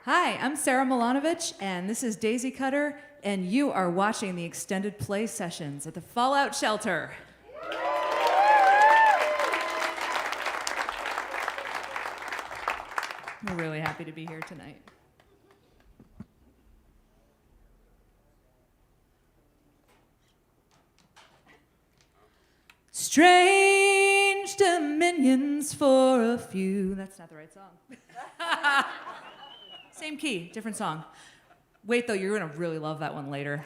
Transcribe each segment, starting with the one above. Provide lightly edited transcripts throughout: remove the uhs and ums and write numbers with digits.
Hi, I'm Sara Milonovich, and this is Daisycutter, and you are watching the extended play sessions at the Fallout Shelter. We're really happy to be here tonight. Strange dominions for a few. That's not the right song. Same key, different song. Wait, though, you're gonna really love that one later.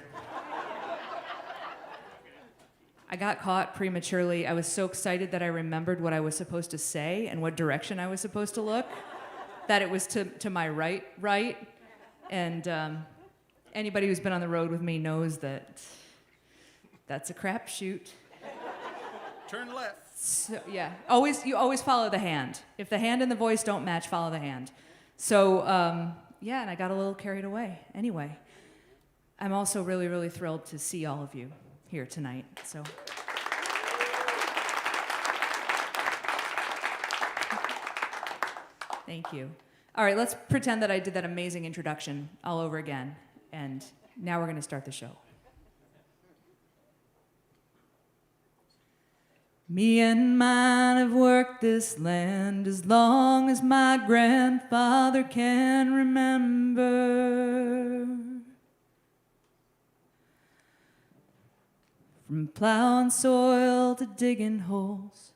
I got caught prematurely. I was so excited that I remembered what I was supposed to say and what direction I was supposed to look, that it was to my right. And anybody who's been on the road with me knows that that's a crapshoot. Turn left. So, yeah, you always follow the hand. If the hand and the voice don't match, follow the hand. So, yeah, and I got a little carried away. Anyway, I'm also really, really thrilled to see all of you here tonight. So, thank you. All right, let's pretend that I did that amazing introduction all over again. And now we're going to start the show. Me and mine have worked this land as long as my grandfather can remember. From plowing soil to digging holes,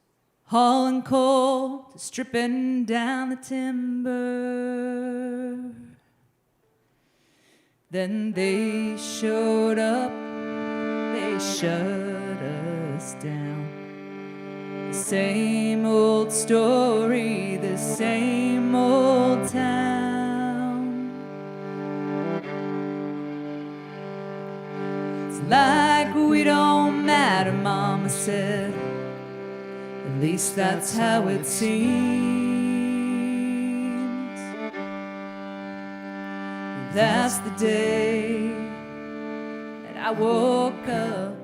hauling coal to stripping down the timber. Then they showed up, they shut us down. Same old story, the same old town. It's like we don't matter, Mama said. At least that's how it seems. That's the day that I woke up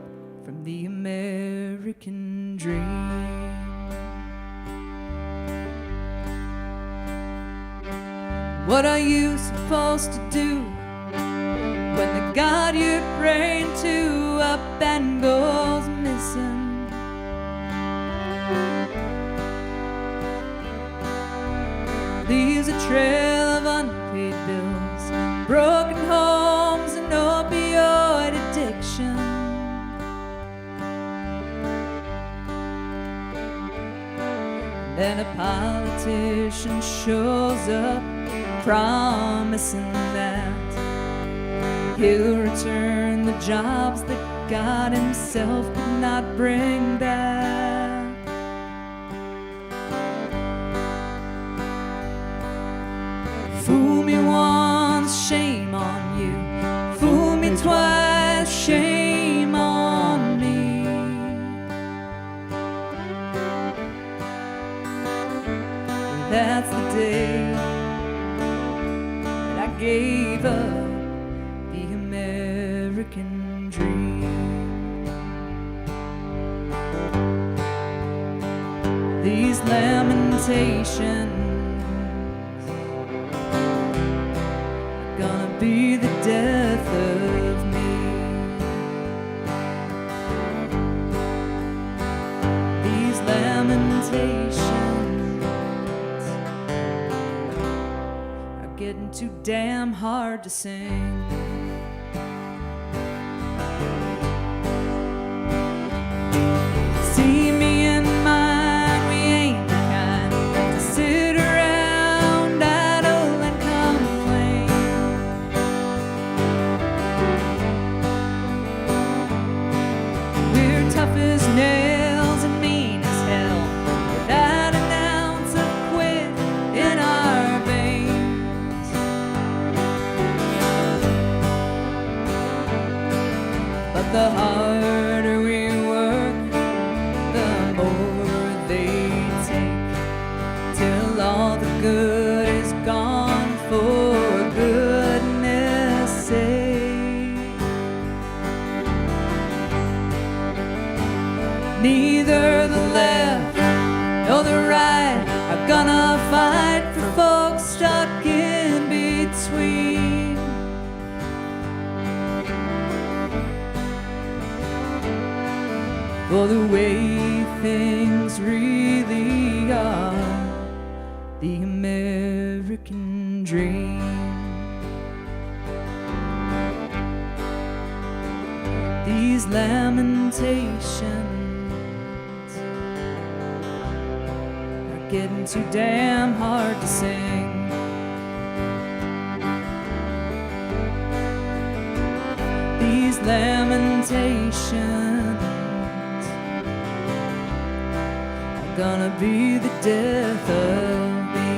from the American dream. What are you supposed to do when the God you're praying to up and goes missing? Leaves a trail of unpaid bills, broken homes, and opioid addiction. Then a politician shows up, promising that he'll return the jobs that God himself could not bring back. Fool me once, shame on you. Fool me twice, shame on me. That's the day I gave up the American dream. These lamentations are gonna be the death of me. These lamentations are getting too damn hard to sing. See me and mine, we ain't the kind to sit around idle and complain. We're tough as nails and mean as hell, without an ounce of quit in our veins. But the harder we work, the more they take, till all the good is gone for goodness sake. Neither the left nor the right are gonna fight for folks stuck in between. or the way things really are, the American dream. These lamentations are getting too damn hard to sing. These lamentations are gonna be the death of me.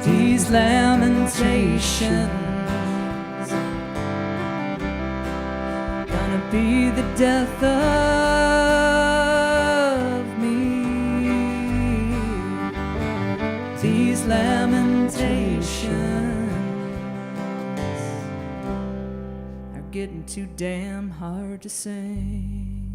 These lamentations gonna be the death of me. These lamentations are getting too damn hard to sing.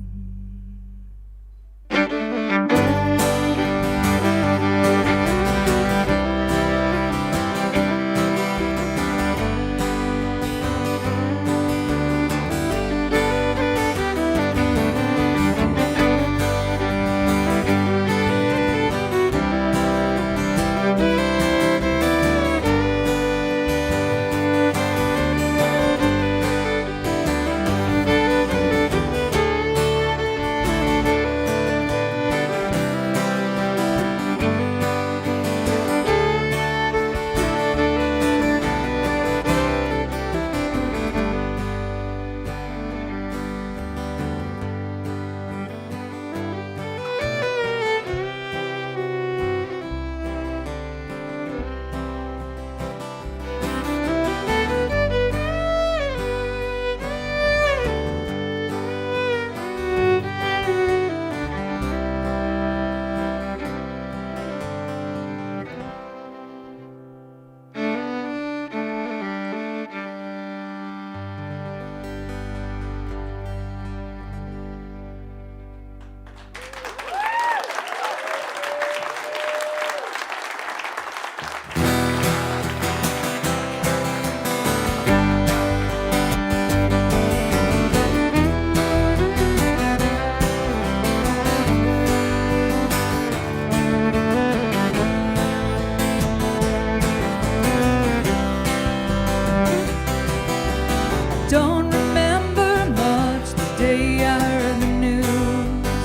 Don't remember much the day I heard the news.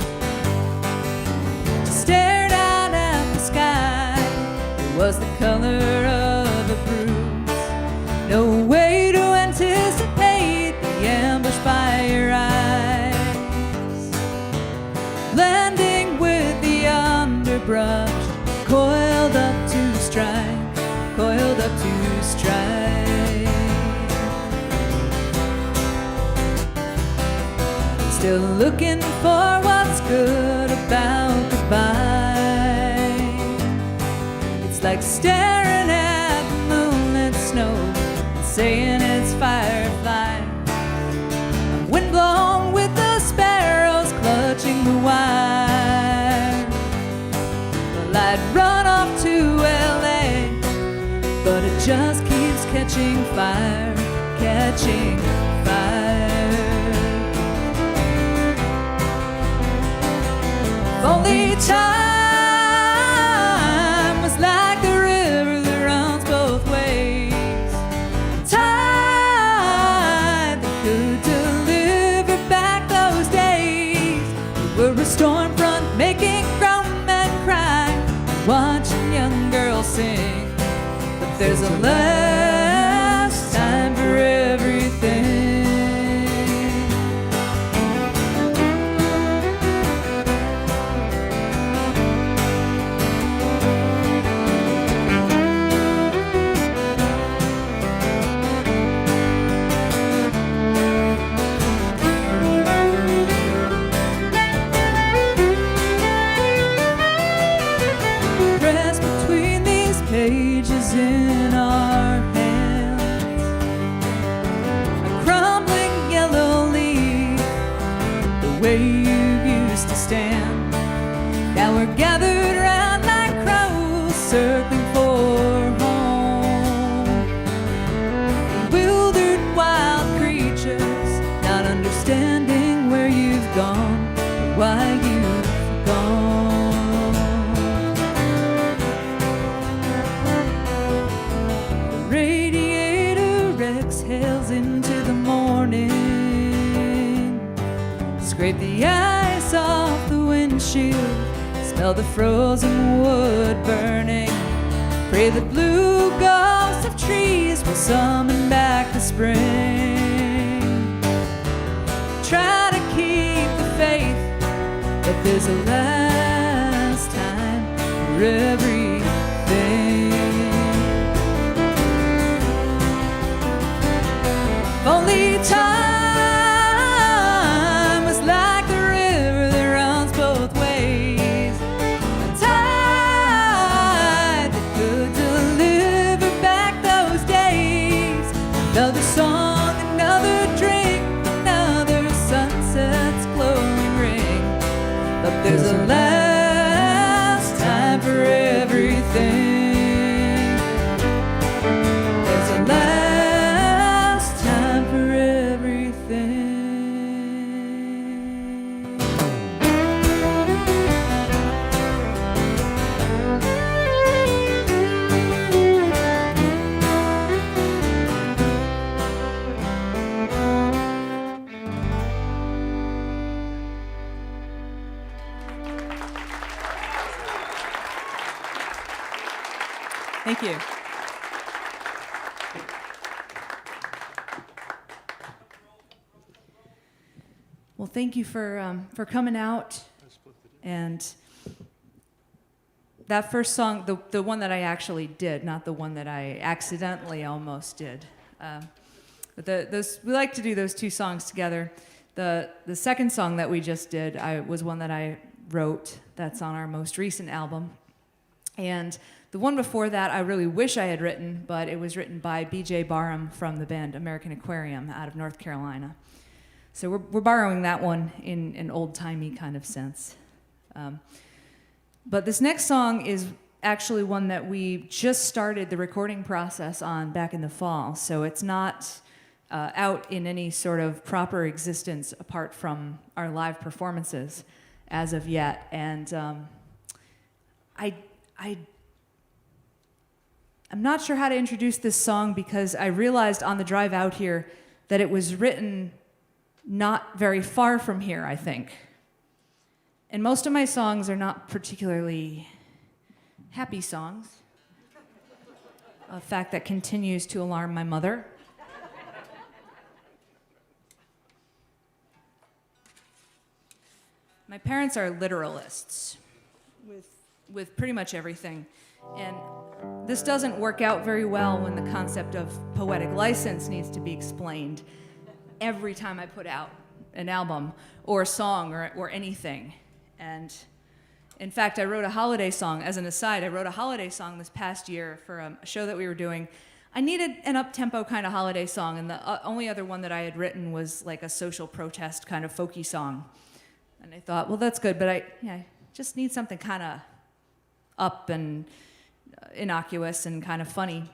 Just stared out at the sky. It was the color of a bruise. No way to anticipate the ambush by your eyes. Blending with the underbrush, coiled up to strike, coiled up to strike. Still looking for what's good about goodbye. It's like staring at the moonlit snow and saying it's firefly. I'm windblown with the sparrows clutching the wire. Well, I'd run off to LA, but it just keeps catching fire, catching fire. If only time was like the river that runs both ways. Tide that could deliver back those days. We were a storm front making grown men cry, watching young girls sing. But there's a last time for everything. Pages in our hands, a crumbling yellow leaf, the way you used to stand. Now we're gathered around like crows, circling for home. Bewildered wild creatures windshield, smell the frozen wood burning. Pray the blue ghosts of trees will summon back the spring. Try to keep the faith that there's a last time for everything. If only time was like the river that runs both ways, a tide that could deliver back those days. Another song, another drink, another sunset's glowing ring. But there's a last time for everything. There's a last time for everything. Thank you. Well, thank you for coming out. And that first song, the one that I actually did, not the one that I accidentally almost did. But we like to do those two songs together. The second song that we just did was one that I wrote. That's on our most recent album. And the one before that I really wish I had written, but it was written by B.J. Barham from the band American Aquarium out of North Carolina. So we're borrowing that one in an old-timey kind of sense. But this next song is actually one that we just started the recording process on back in the fall. So it's not out in any sort of proper existence apart from our live performances as of yet. And I'm not sure how to introduce this song because I realized on the drive out here that it was written not very far from here, I think. And most of my songs are not particularly happy songs, a fact that continues to alarm my mother. My parents are literalists with pretty much everything. And this doesn't work out very well when the concept of poetic license needs to be explained every time I put out an album or a song or anything. And in fact, I wrote a holiday song. As an aside, I wrote a holiday song this past year for a show that we were doing. I needed an up-tempo kind of holiday song, and the only other one that I had written was like a social protest kind of folky song. And I thought, well, that's good, but I just need something kind of up and innocuous and kind of funny.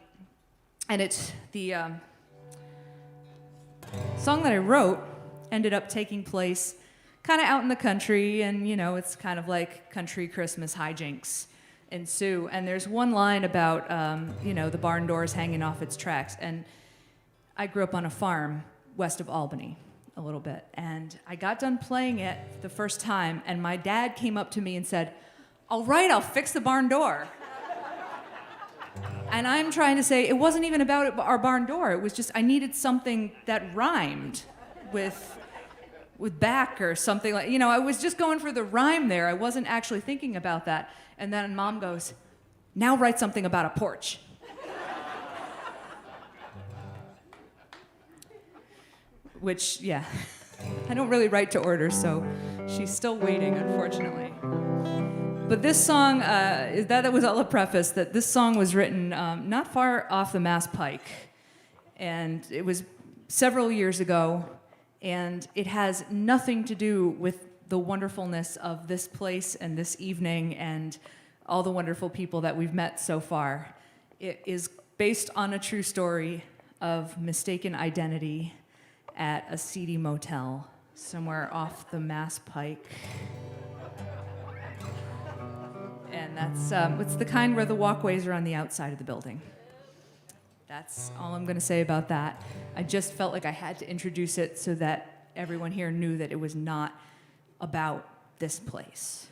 And it's the song that I wrote ended up taking place kind of out in the country, and it's kind of like country Christmas hijinks ensue. And there's one line about the barn doors hanging off its tracks. And I grew up on a farm west of Albany a little bit, and I got done playing it the first time, and my dad came up to me and said, "All right, I'll fix the barn door." And I'm trying to say, it wasn't even about our barn door. It was just I needed something that rhymed with back or something like, I was just going for the rhyme there. I wasn't actually thinking about that. And then Mom goes, "Now write something about a porch." Which, yeah, I don't really write to order, so she's still waiting, unfortunately. But this song, that was all a preface, that this song was written not far off the Mass Pike. And it was several years ago, and it has nothing to do with the wonderfulness of this place and this evening and all the wonderful people that we've met so far. It is based on a true story of mistaken identity at a seedy motel somewhere off the Mass Pike. And that's it's the kind where the walkways are on the outside of the building. That's all I'm going to say about that. I just felt like I had to introduce it so that everyone here knew that it was not about this place.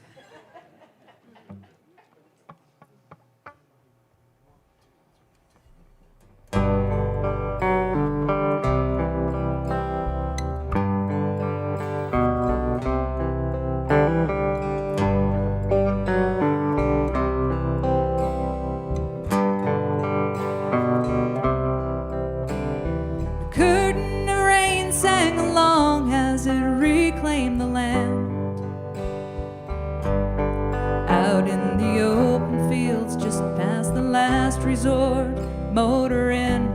last resort, motor in.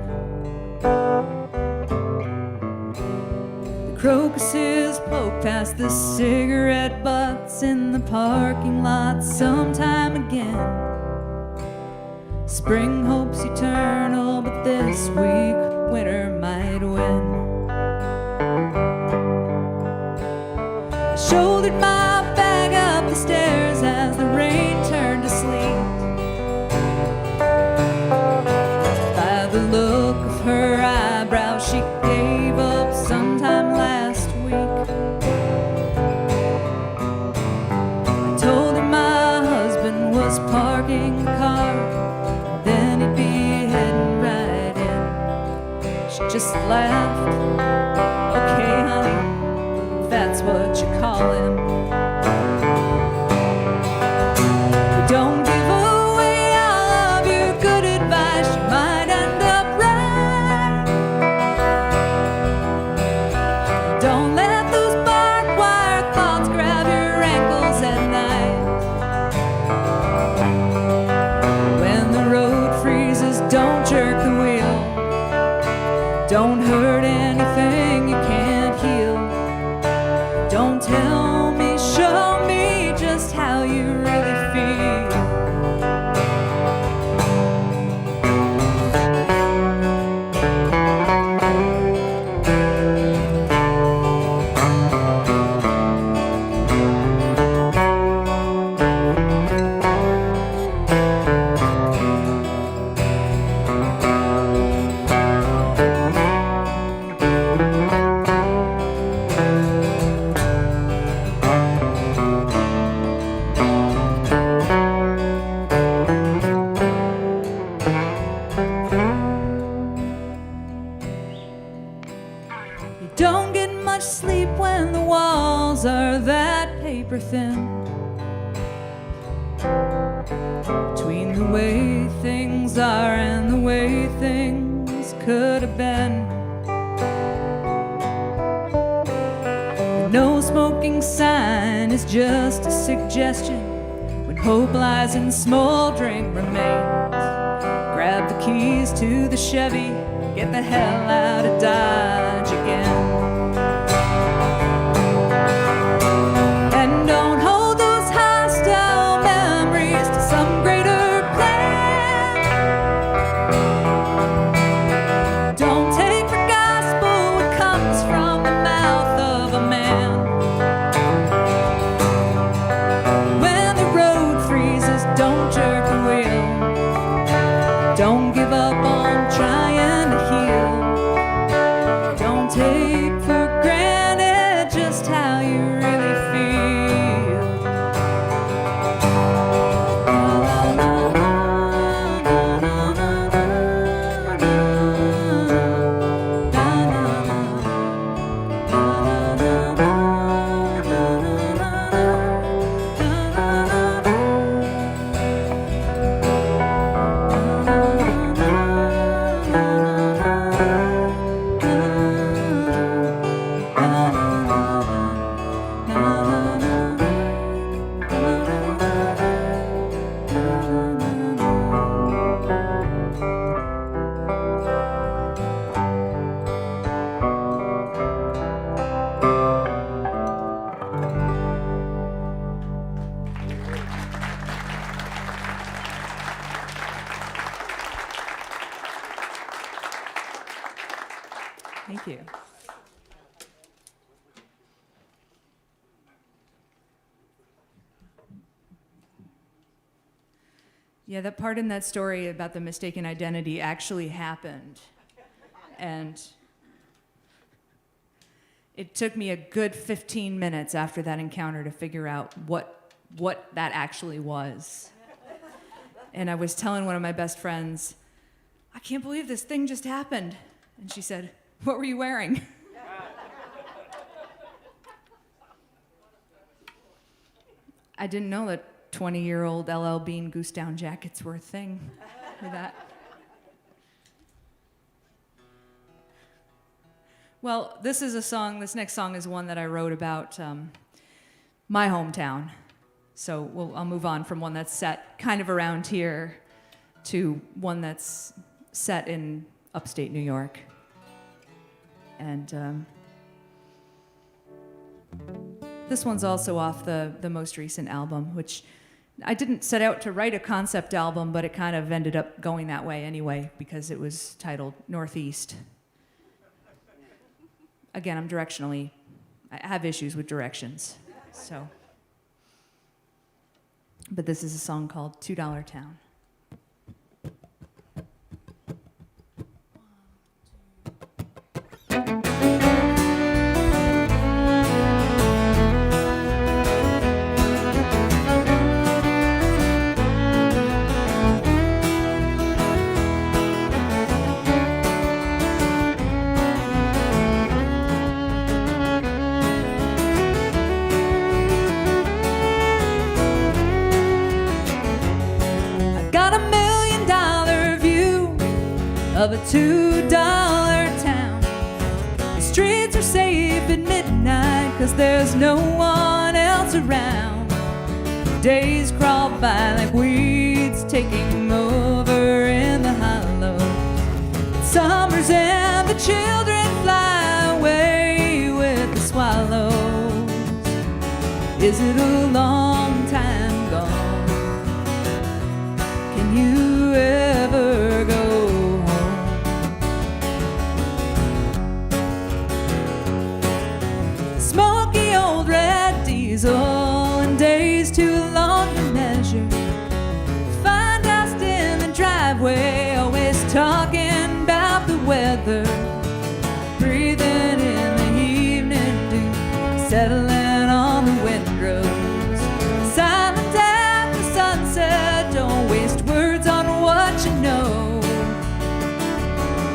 The crocuses poke past the cigarette butts in the parking lot sometime again. Spring hopes eternal, but this week winter might win. I shouldered my bag up the stairs as the rain turned to sleet. By the look of her eyebrows, she gave up sometime last week. I told her my husband was parking the car, then he'd be heading right in. She just laughed. Okay, honey, if that's what you call him. But don't give away all of your good advice, you might end up right. Don't let those barbed wire thoughts grab your ankles at night. When the road freezes, don't jerk the wheel. Don't hurt anything you can't heal. Don't tell me, show me just how you really feel. You don't get much sleep when the walls are that paper thin. Between the way things are and the way things could have been. The no smoking sign is just a suggestion when hope lies in smoldering remains. Grab the keys to the Chevy, get the hell out of Dodge again. And don't hold those hostile memories to some greater plan. Don't take for gospel what comes from the mouth of a man. When the road freezes, don't jerk the wheel. Don't give up on trying to heal. Don't take for granted just how you really feel. Thank you. Yeah, that part in that story about the mistaken identity actually happened. And it took me a good 15 minutes after that encounter to figure out what that actually was. And I was telling one of my best friends, I can't believe this thing just happened. And she said, what were you wearing? I didn't know that 20-year-old LL Bean goose down jackets were a thing for that. Well, this next song is one that I wrote about my hometown. So I'll move on from one that's set kind of around here. to one that's set in upstate New York. And this one's also off the most recent album, which I didn't set out to write a concept album, but it kind of ended up going that way anyway because it was titled Northeast. Again, I have issues with directions, so. But this is a song called $2 Town. Of a $2 town. The streets are safe at midnight 'cause there's no one else around. Days crawl by like weeds taking over in the hollows. Summer's and the children fly away with the swallows. Is it a long time gone? Can you ever go? Smoky old red diesel and days too long to measure. Fine dust in the driveway, always talking about the weather. Breathing in the evening dew, settling on the windrows. Silent after sunset, don't waste words on what you know.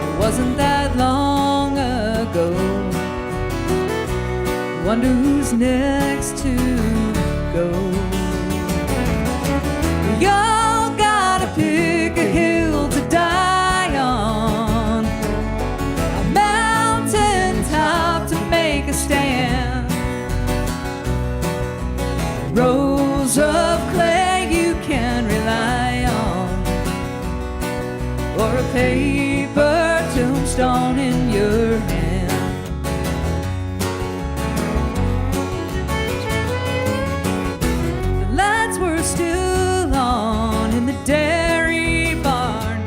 It wasn't that long ago. Wonder who's next to go. We all gotta pick a hill to die on, a mountain top to make a stand. Rows of clay you can rely on, or a paper tombstone in your hand. Still on in the dairy barn.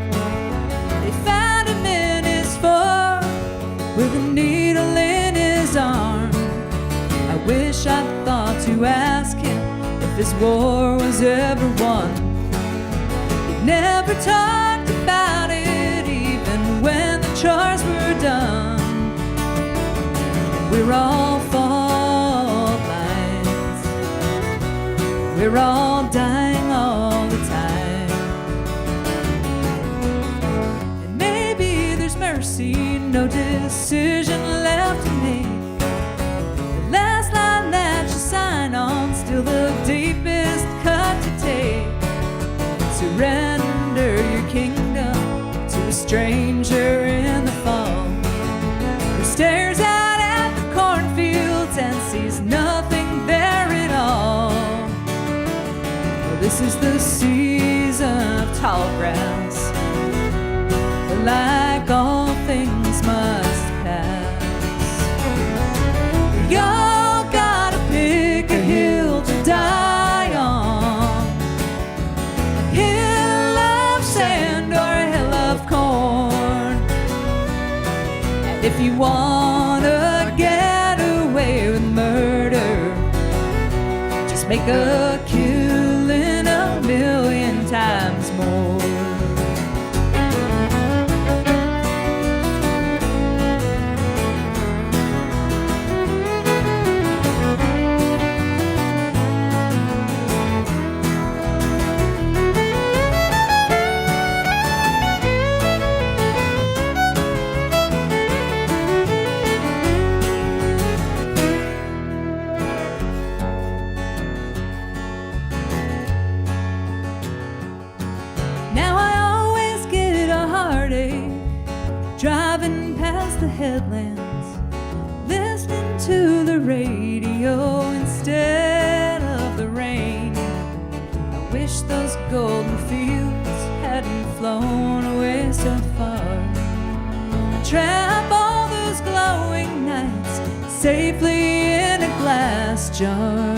They found him in his fork with a needle in his arm. I wish I'd thought to ask him if his war was ever won. He never talked about it even when the chores were done. We're all fault lines. We're all dying all the time. And maybe there's mercy, no decision left to make. The last line that you sign on, still the deepest cut to take. Surrender your kingdom to a stranger in the fall, who stares out at the cornfields and sees nothing there at all. This is the season of tall grass, but like all things must pass. We all gotta pick a hill to die on, a hill of sand or a hill of corn. And if you wanna get away with murder, just make a killing a million times more. Driving past the headlands, listening to the radio instead of the rain. I wish those golden fields had hadn't flown away so far. Trap all those glowing nights safely in a glass jar.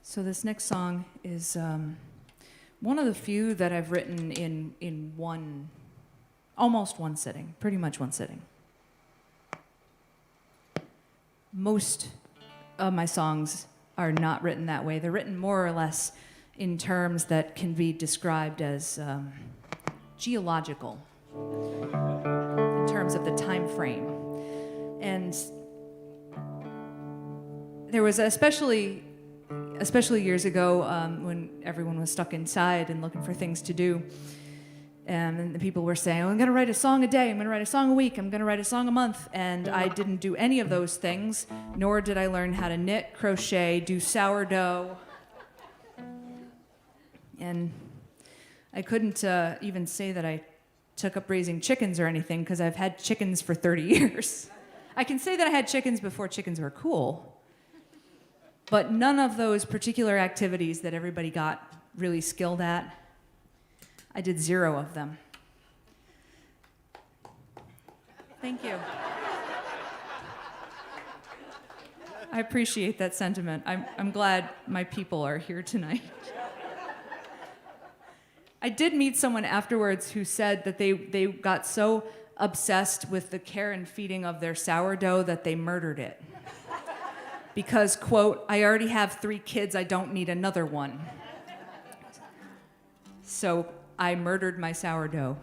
So this next song is one of the few that I've written in almost one sitting, pretty much one sitting. Most of my songs are not written that way. They're written more or less in terms that can be described as geological, in terms of the time frame. And there was especially years ago when everyone was stuck inside and looking for things to do. And the people were saying, oh, I'm going to write a song a day, I'm going to write a song a week, I'm going to write a song a month. And I didn't do any of those things, nor did I learn how to knit, crochet, do sourdough. And I couldn't even say that I took up raising chickens or anything, because I've had chickens for 30 years. I can say that I had chickens before chickens were cool. But none of those particular activities that everybody got really skilled at, I did 0 of them. Thank you. I appreciate that sentiment. I'm glad my people are here tonight. I did meet someone afterwards who said that they got so obsessed with the care and feeding of their sourdough that they murdered it. Because, quote, I already have 3 kids, I don't need another one. So I murdered my sourdough.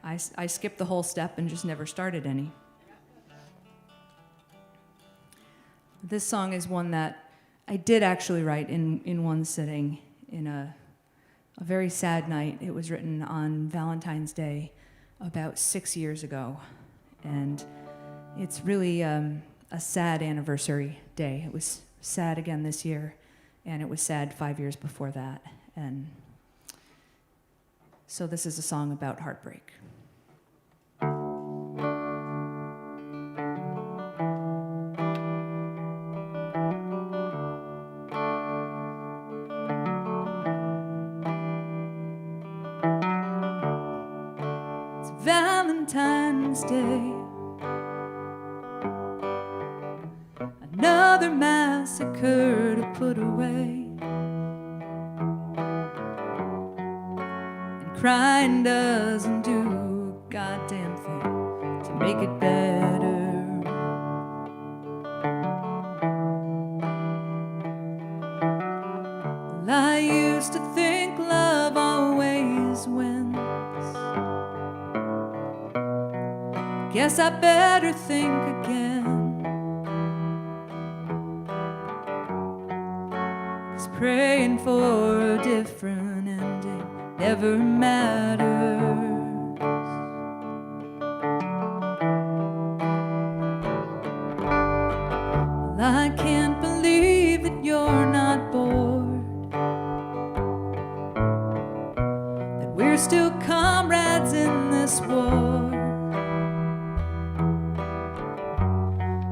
I skipped the whole step and just never started any. This song is one that I did actually write in one sitting in a very sad night. It was written on Valentine's Day about 6 years ago. And it's really a sad anniversary day. It was sad again this year, and it was sad 5 years before that. And so this is a song about heartbreak. It's Valentine's Day. Another massacre to put away. And crying doesn't do a goddamn thing to make it better. Well, I used to think love always wins. Guess I better think again. Praying for a different ending never matters. Well, I can't believe that you're not bored, that we're still comrades in this war.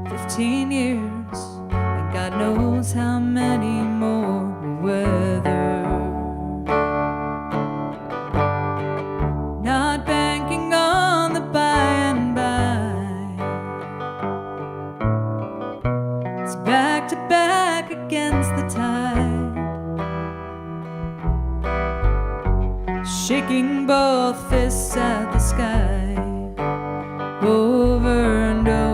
15 years, and God knows how many more. Weather. Not banking on the by and by. It's back to back against the tide, shaking both fists at the sky over and over.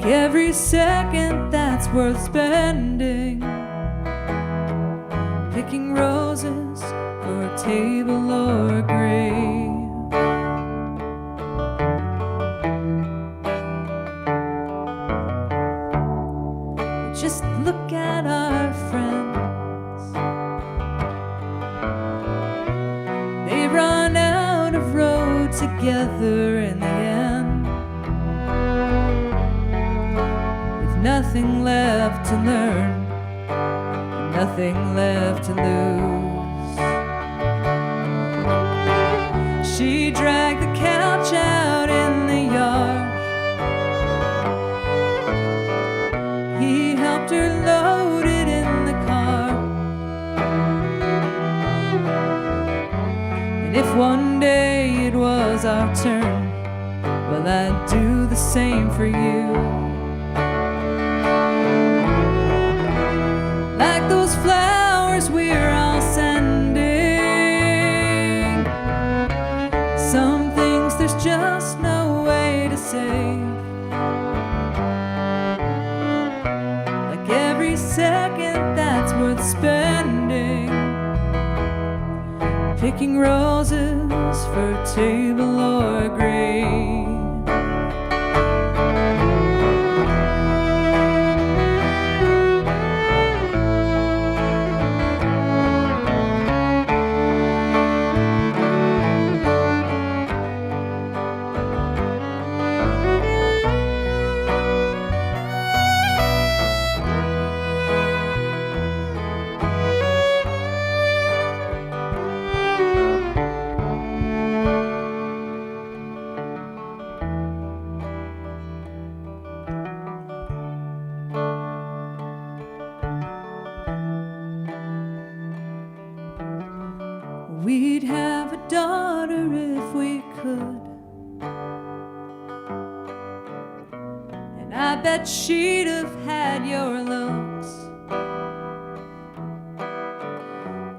like every second that's worth spending, picking roses for a table or a grave. Just look at our friends. They run out of road together in the end, with nothing left to learn, and nothing left to lose. She dragged the couch out in the yard. He helped her load it in the car. And if one day it was our turn, well, I'd do the same for you. Like those flowers we're all sending, some things there's just no way to save. Every second that's worth spending, picking roses for a table or a grave. We'd have a daughter if we could, and I bet she'd have had your looks.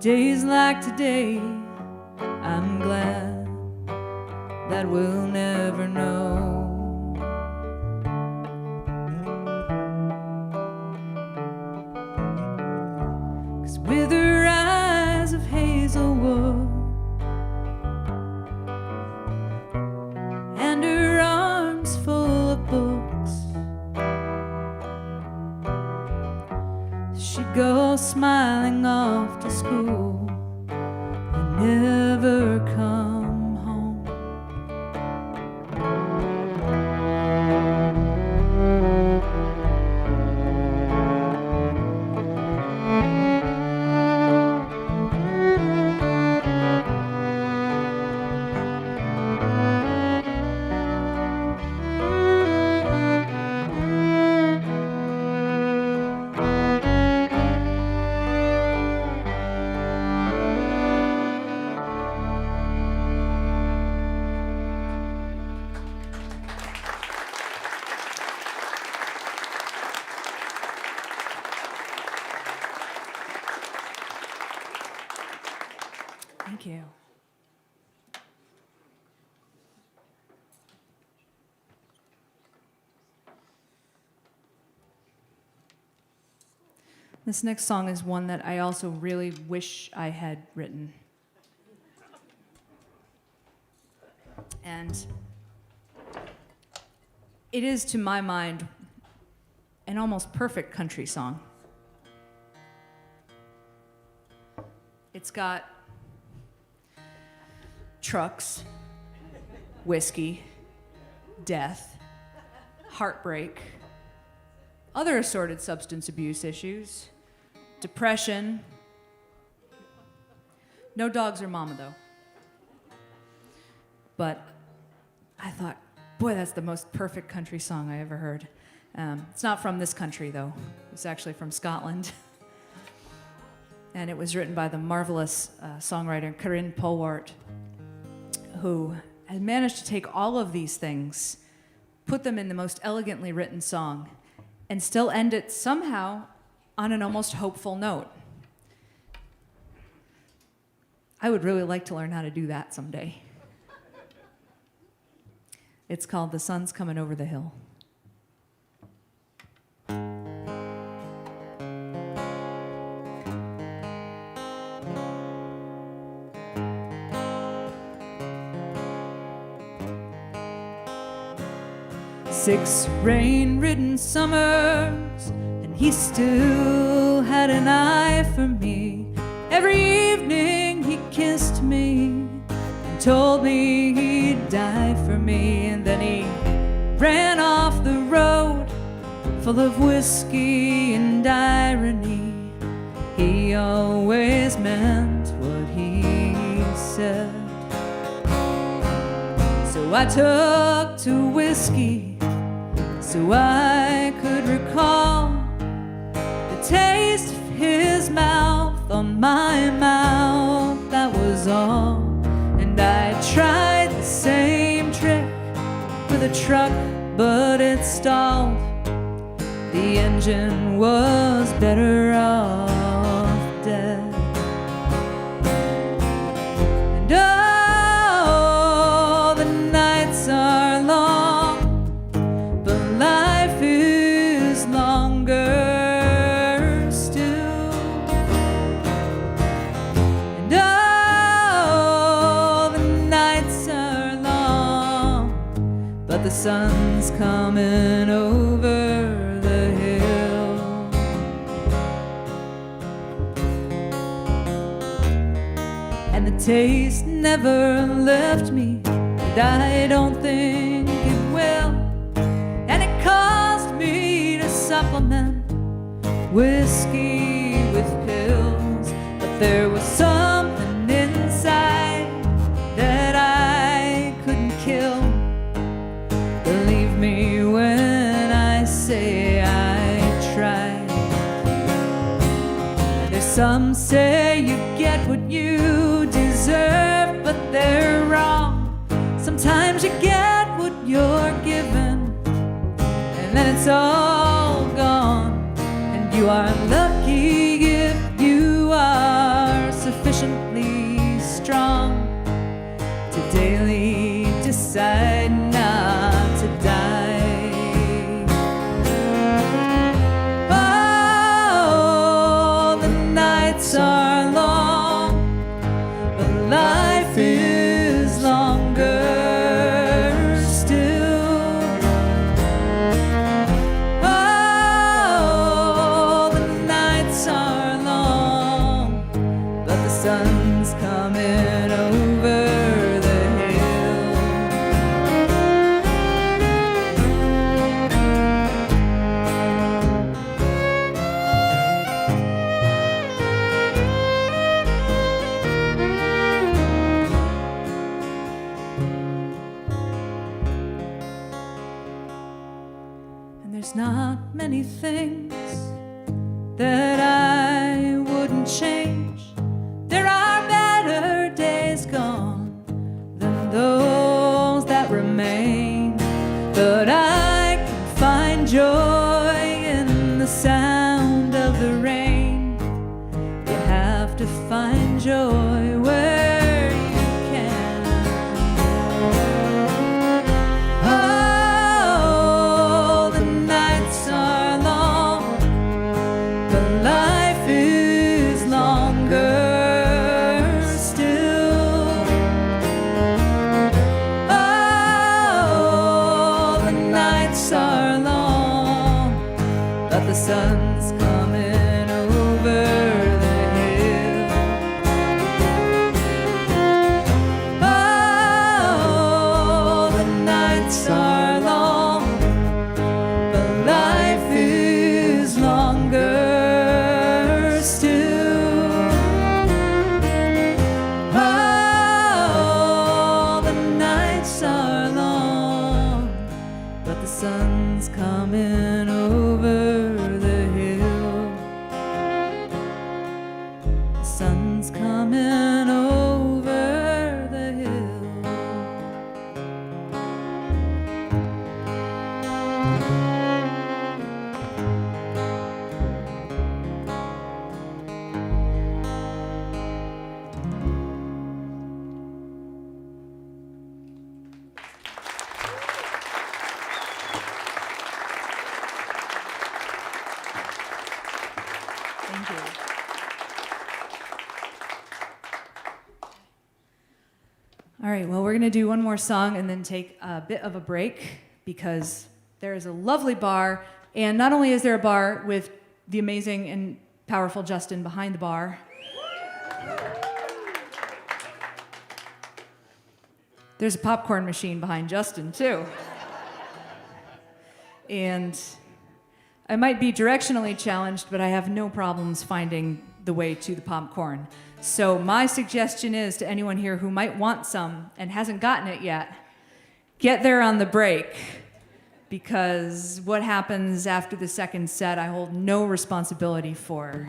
Days like today, I'm glad that we'll never know. 'Cause with her eyes of hazelwood and her arms full of books, she'd go smiling off to school and never come home. Thank you. This next song is one that I also really wish I had written. And it is, to my mind, an almost perfect country song. It's got trucks, whiskey, death, heartbreak, other assorted substance abuse issues, depression. No dogs or mama, though. But I thought, boy, that's the most perfect country song I ever heard. It's not from this country, though. It's actually from Scotland. And it was written by the marvelous songwriter Karine Polwart, who had managed to take all of these things, put them in the most elegantly written song, and still end it somehow on an almost hopeful note. I would really like to learn how to do that someday. It's called The Sun's Coming Over the Hill. 6 rain-ridden summers, and he still had an eye for me. Every evening he kissed me and told me he'd die for me, and then he ran off the road full of whiskey and irony. He always meant what he said. So I took to whiskey so I could recall the taste of his mouth on my mouth, that was all. And I tried the same trick with a truck, but it stalled. The engine was better off dead. And oh, the nights are long, but life is longer still. And oh, the nights are long, but the sun's coming over the hill. And the taste never left me, and I don't think it will. And it caused me to supplement whiskey with pills, but there was something inside that I couldn't kill. Believe me when I say I tried. There's some say you get what you deserve, but they're wrong. Sometimes you get what you're given, and then it's all gone. And you are lucky if you are sufficiently strong to daily decide not to die. Oh, the nights are long, but life is longer still. Oh, the nights are long, but the sun's coming over the hill. And there's not many things that I wouldn't change. There are better days gone than those that remain, but I can find joy in the sound of the rain. You have to find joy where you can. Oh, the nights are long, but life is longer still. Oh, the nights are long, but the sun's coming over the hill. Oh, the nights are long, but life is longer still. Oh, the nights are long, but the sun's coming over the hill. The sun's coming over the hill. Thank you. All right, well, we're going to do one more song and then take a bit of a break because there is a lovely bar, and not only is there a bar with the amazing and powerful Justin behind the bar, there's a popcorn machine behind Justin, too. And I might be directionally challenged, but I have no problems finding the way to the popcorn. So my suggestion is to anyone here who might want some and hasn't gotten it yet, get there on the break, because what happens after the second set, I hold no responsibility for,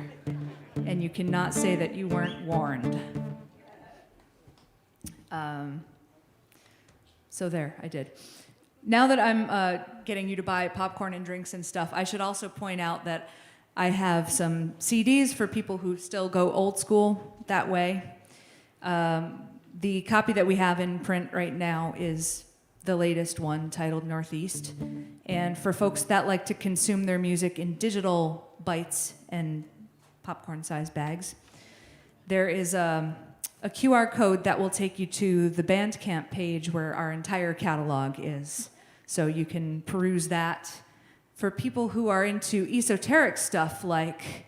and you cannot say that you weren't warned. So there, I did. Now that I'm getting you to buy popcorn and drinks and stuff, I should also point out that I have some CDs for people who still go old school that way. The copy that we have in print right now is the latest one, titled Northeast. And for folks that like to consume their music in digital bites and popcorn-sized bags, there is a QR code that will take you to the Bandcamp page where our entire catalog is. So you can peruse that. For people who are into esoteric stuff, like,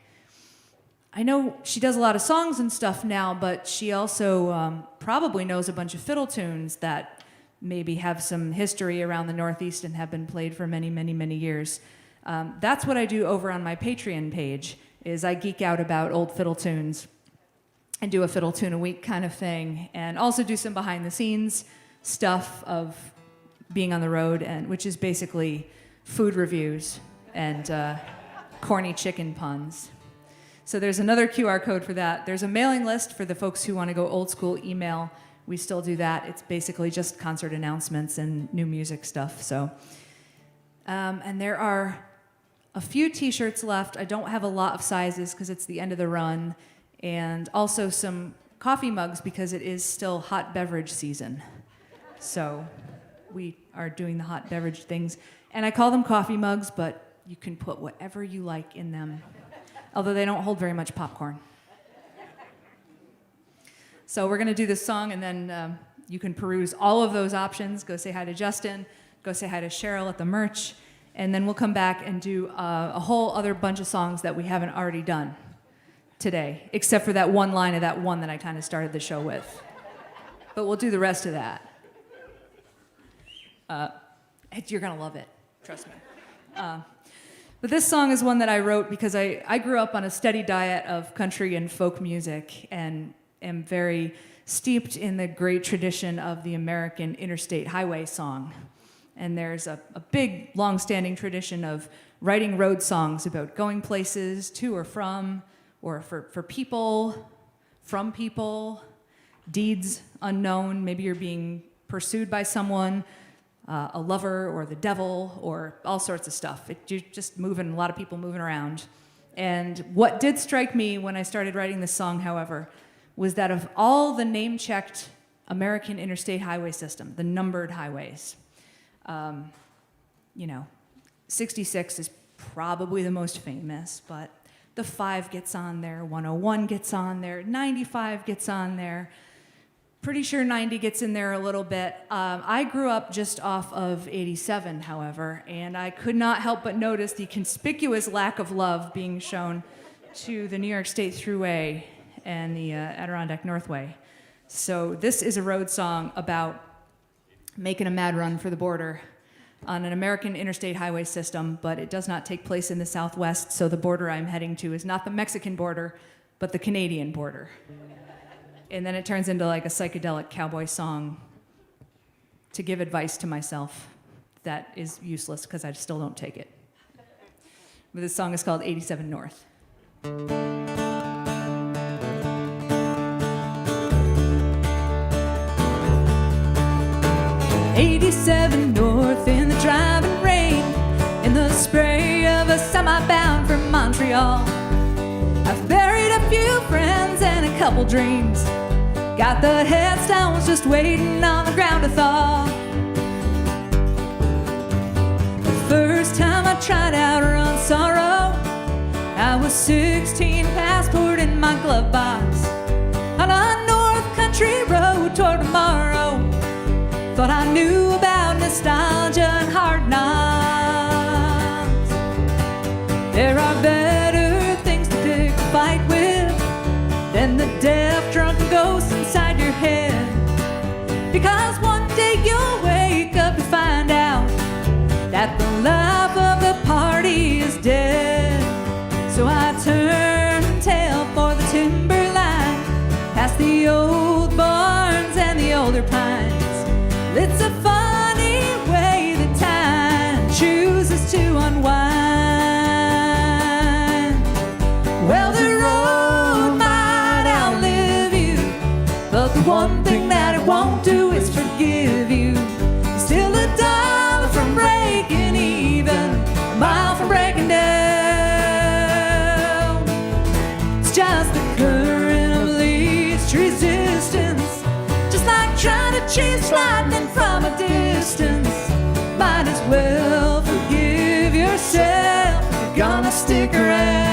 I know she does a lot of songs and stuff now, but she also probably knows a bunch of fiddle tunes that maybe have some history around the Northeast and have been played for many, many, many years. That's what I do over on my Patreon page, is I geek out about old fiddle tunes and do a fiddle tune a week kind of thing, and also do some behind the scenes stuff of being on the road, and which is basically food reviews and corny chicken puns. So there's another QR code for that. There's a mailing list for the folks who want to go old school email. We still do that. It's basically just concert announcements and new music stuff. So, and there are a few t-shirts left. I don't have a lot of sizes because it's the end of the run. And also some coffee mugs because it is still hot beverage season. So we are doing the hot beverage things. And I call them coffee mugs, but you can put whatever you like in them, although they don't hold very much popcorn. So we're going to do this song, and then you can peruse all of those options. Go say hi to Justin. Go say hi to Cheryl at the merch. And then we'll come back and do a whole other bunch of songs that we haven't already done today, except for that one line of that one that I kind of started the show with. But we'll do the rest of that. You're going to love it. Trust me. But this song is one that I wrote because I grew up on a steady diet of country and folk music and am very steeped in the great tradition of the American interstate highway song. And there's a big, long-standing tradition of writing road songs about going places to or from, or for people, from people, deeds unknown. Maybe you're being pursued by someone, a lover or the devil, or all sorts of stuff. You're just moving, a lot of people moving around. And what did strike me when I started writing this song, however, was that of all the name-checked American interstate highway system, the numbered highways, 66 is probably the most famous, but the 5 gets on there, 101 gets on there, 95 gets on there. Pretty sure 90 gets in there a little bit. I grew up just off of 87, however, and I could not help but notice the conspicuous lack of love being shown to the New York State Thruway and the Adirondack Northway. So this is a road song about making a mad run for the border on an American interstate highway system, but it does not take place in the Southwest, so the border I'm heading to is not the Mexican border, but the Canadian border. And then it turns into like a psychedelic cowboy song to give advice to myself that is useless because I still don't take it. But this song is called 87 North. 87 north in the driving rain, in the spray of a semi bound from Montreal. I've buried a few friends and a couple dreams. Got the headstones just waiting on the ground to thaw. The first time I tried out Run Sorrow, I was 16, passport in my glove box, on a north country road toward tomorrow. Thought I knew about nostalgia and hard knocks. breaking even, a mile from breaking down. It's just the current of least resistance, just like trying to chase lightning from a distance. Might as well forgive yourself if you're gonna stick around.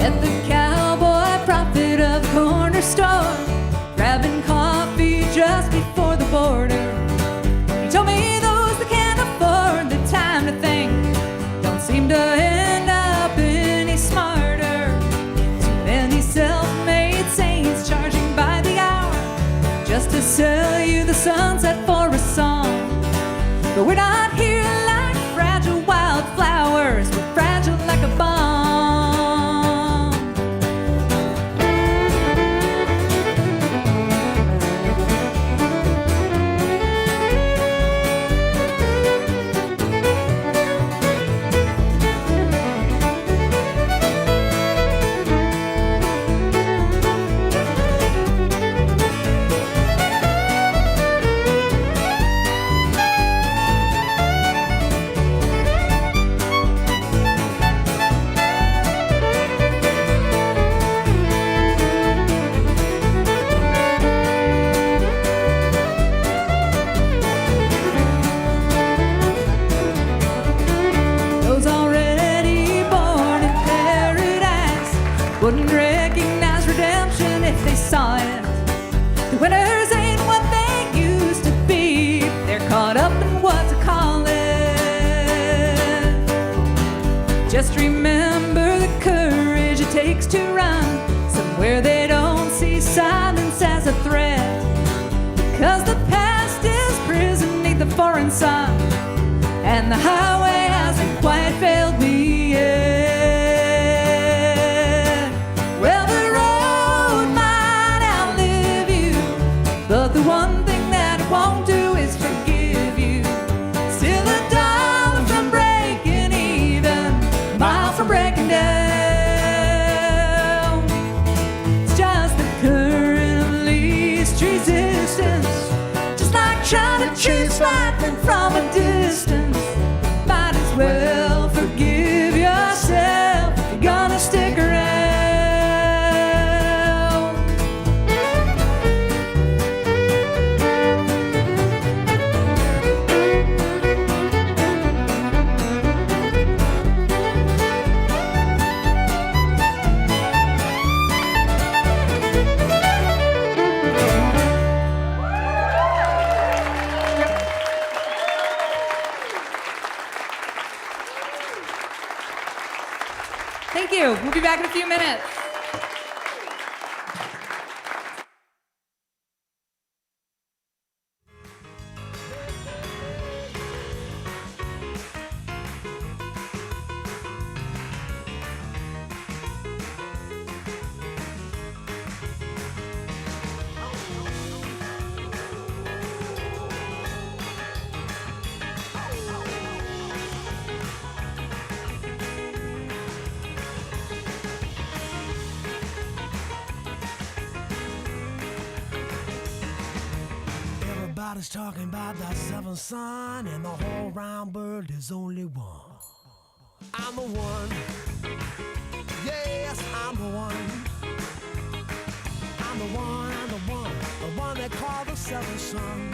At the cowboy prophet of the corner store, grabbing coffee just before the border, he told me those that can't afford the time to think don't seem to end up any smarter. Too many self-made saints charging by the hour just to sell you the sunset for a song. But we're not here like fragile wildflowers, we're fragile like a bomb. Those already born in paradise wouldn't recognize redemption if they saw it. The winners ain't what they used to be, they're caught up in what to call it. Just remember the courage it takes to run somewhere they don't see silence as a threat. Because the past is prison neath the foreign sun, and the highway hasn't quite failed me yet. Well, the road might outlive you, but the one thing that it won't do is forgive you. Still a dollar from breaking even, a mile from breaking down. It's just the current of least resistance, just like trying to chase lightning from a distance. Might as well forgive yourself if you're gonna stick around. Thank you. We'll be back in a few minutes. Everybody's talking about that seventh son, and the whole round world is only one. I'm the one. Yes, I'm the one. I'm the one, I'm the one they call the seventh son.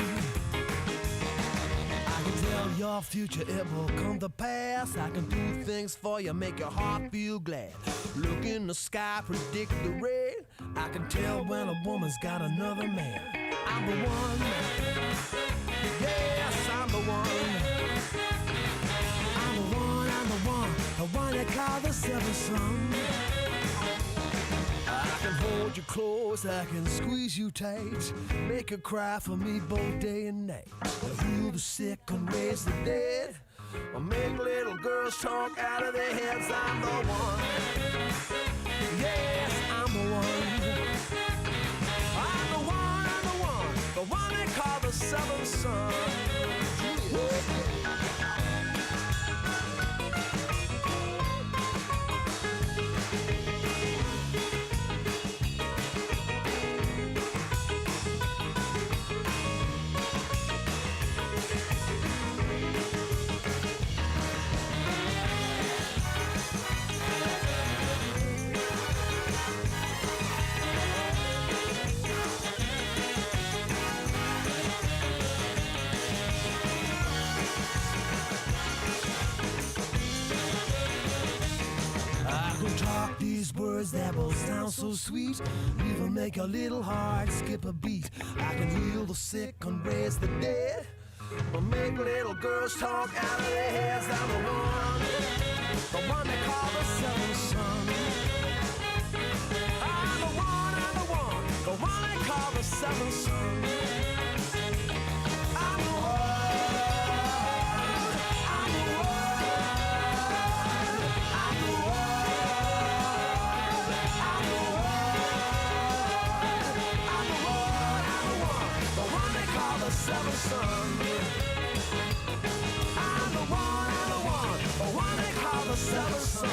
I can tell your future, it will come to pass. I can do things for you, make your heart feel glad. Look in the sky, predict the rain. I can tell when a woman's got another man. I'm the one. Yes, I'm the one. I'm the one, I'm the one they call the seventh son. I can hold you close, I can squeeze you tight, make you cry for me both day and night. I'll heal the sick and raise the dead, I'll make little girls talk out of their heads. I'm the one. Yes, I'm the one. I'm the one, I'm the one they call the seventh son. words that both sound so sweet, even make your little heart skip a beat. I can heal the sick and raise the dead, or make little girls talk out of their heads. I'm the one they call the seventh son. I'm the one they call the seventh son. I'm the one, I'm the one, I'm the one, I'm the one, the one they call the seventh son. I'm the one they call the seventh son.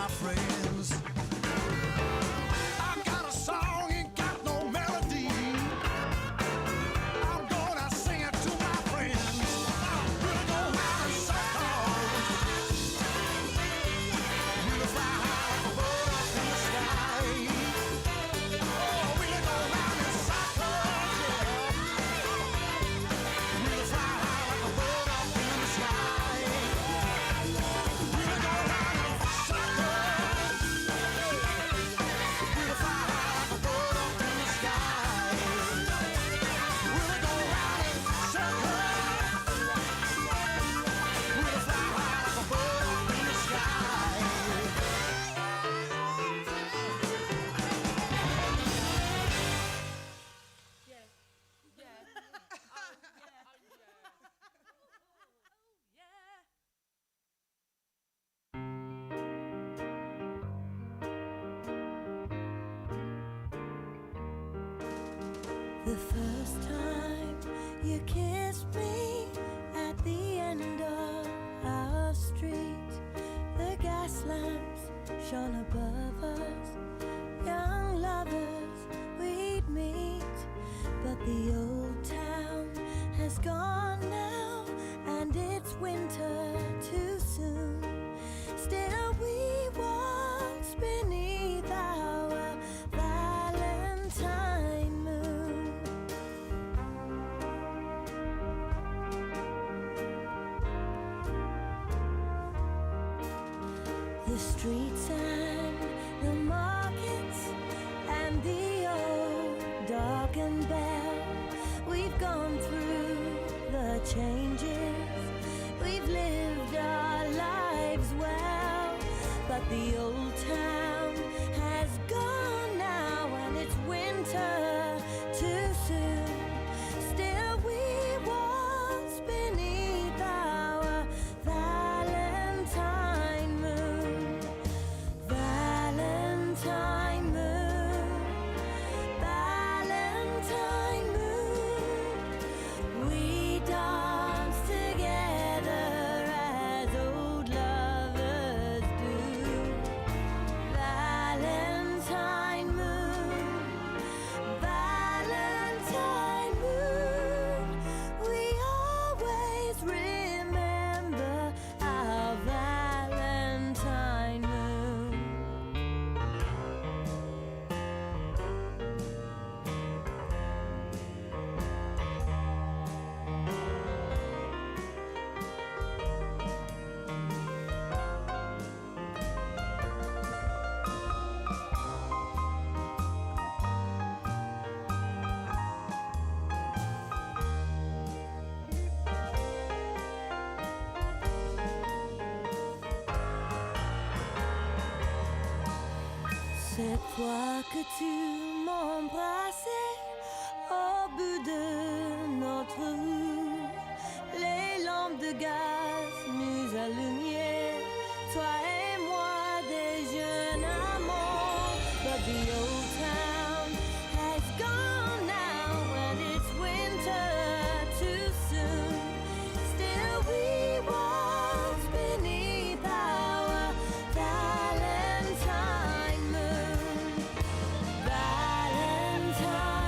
my friends. I got a song, ain't got no melody. I'm gonna sing it to my friends. We'll go round in circles. We'll fly high like a bird up in the sky. Oh, we'll go round in circles, yeah. We'll fly high like a bird up in the sky. We'll go round in circles. We'll fly high like a bird up in the sky. We'll go round in circles. We'll fly high like a bird up in the sky. The first time you kissed me at the end of our street, the gas lamps shone above us, young lovers we'd meet. But the old town has gone now, and it's winter too soon. Still we waltz beneath our Valentine moon. The streets and the markets and the old darkened bell. We've gone through the changes. We've lived our lives well. But the old town has gone now, and it's winter too soon. Still we waltz beneath our Valentine moon. Valentine moon. Valentine moon. We dance together as old lovers do. Valentine moon. Valentine moon. We always remember our Valentine moon. Cette fois que tu m'embrassais au bout de notre rue, les lampes de gaz nous allumaient, toi et moi des jeunes amants. But the old town has gone now, and it's winter too soon. Still we waltz beneath our Valentine moon. Valentine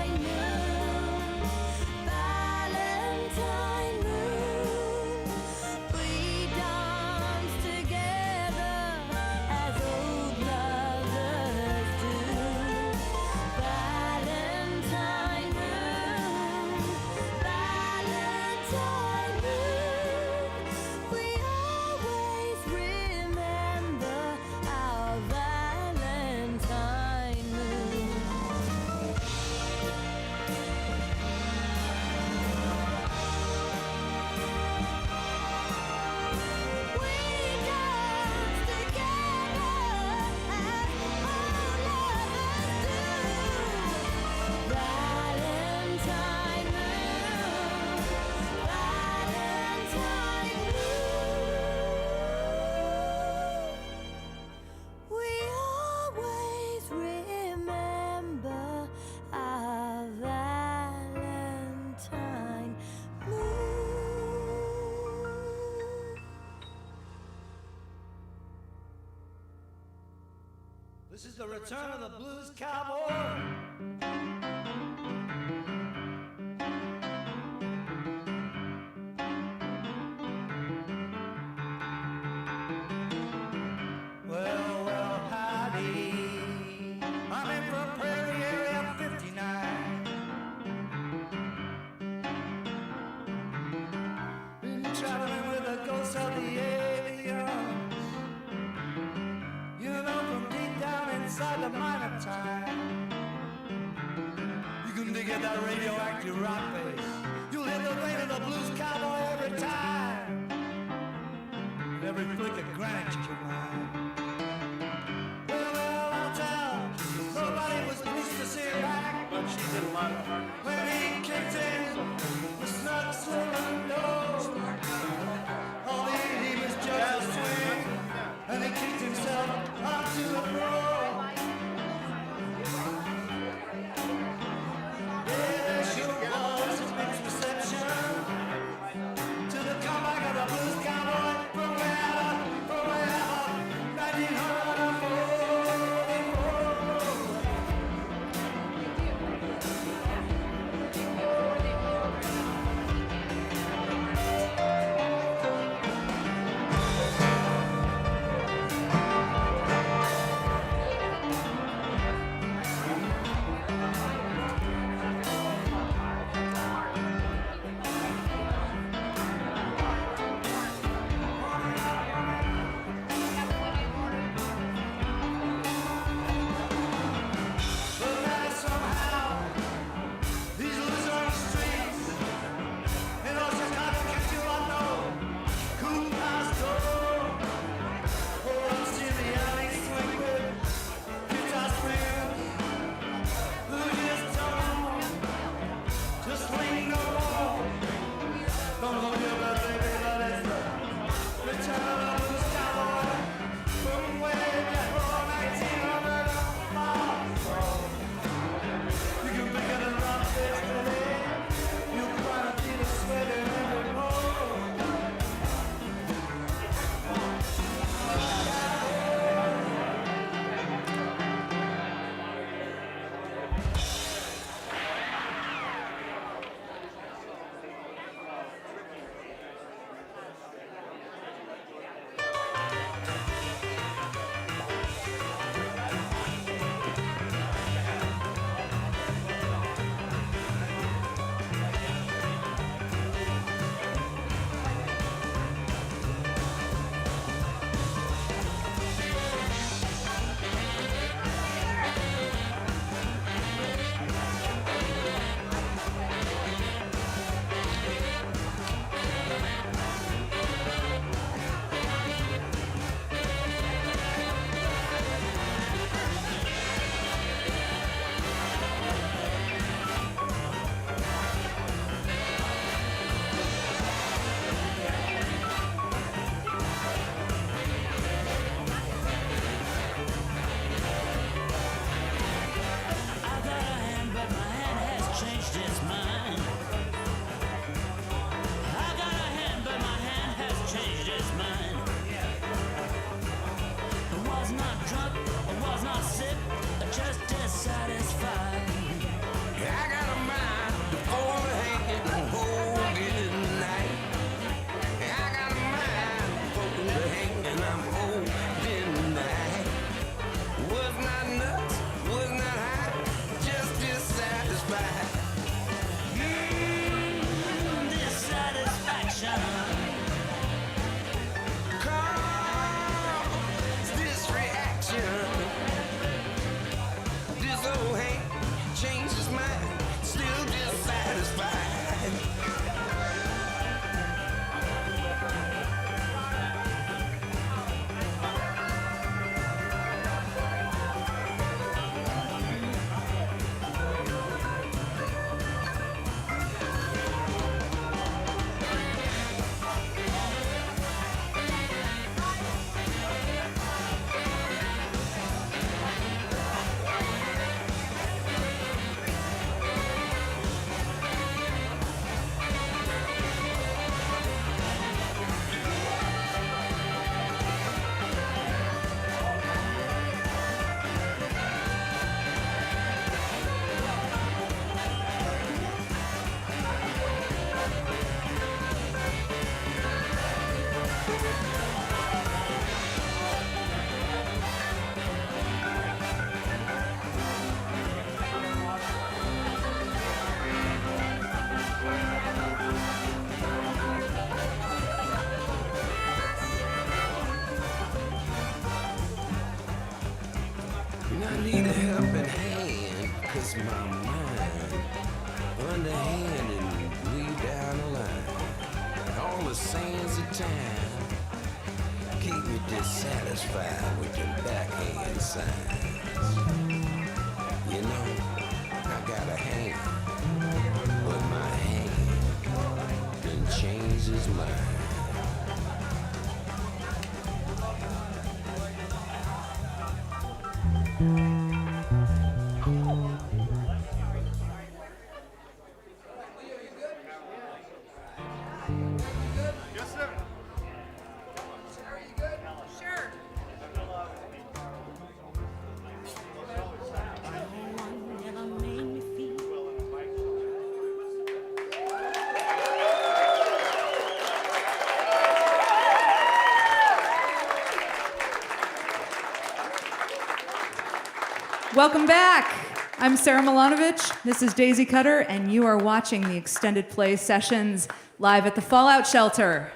This is the return of the blues cowboy. Well, howdy. I'm in from Prairie Area 59. Been traveling with the ghosts of the aliens. You know, from deep down inside the mine of time. You can dig at that radioactive rock face. You'll hear the vein of the blues cowboy every time. And every flick of granite you mind. Well, I'll tell. Nobody was pleased to see her back. But she did a lot of harmony. When he kicked in the snug swollen nose. All he was just a swing. And he kicked himself onto the floor. Yeah, there sure was a mixed reception to the comeback of the blues cowboy from wherever, 1944. But now somehow these losers on the streets, and all Chicago can't you all know, cool pastor. Oh, I'm seeing the alley swing with guitar strings. Who just don't swing no more. Don't hold your breath, baby, but it's the return of the blues cowboy from way back from 1944. You can pick it around face today. You'll find a beat of sweat in every pore. And I need a helping hand, 'cause my mind underhand and way down the line. All the sands of time keep me dissatisfied with them backhand signs. You know, I got a hand, but my hand done changed his mind. Yes, sir. Never made me feel Welcome back. I'm Sara Milonovich. This is Daisycutter, and you are watching the extended play sessions live at the Fallout Shelter.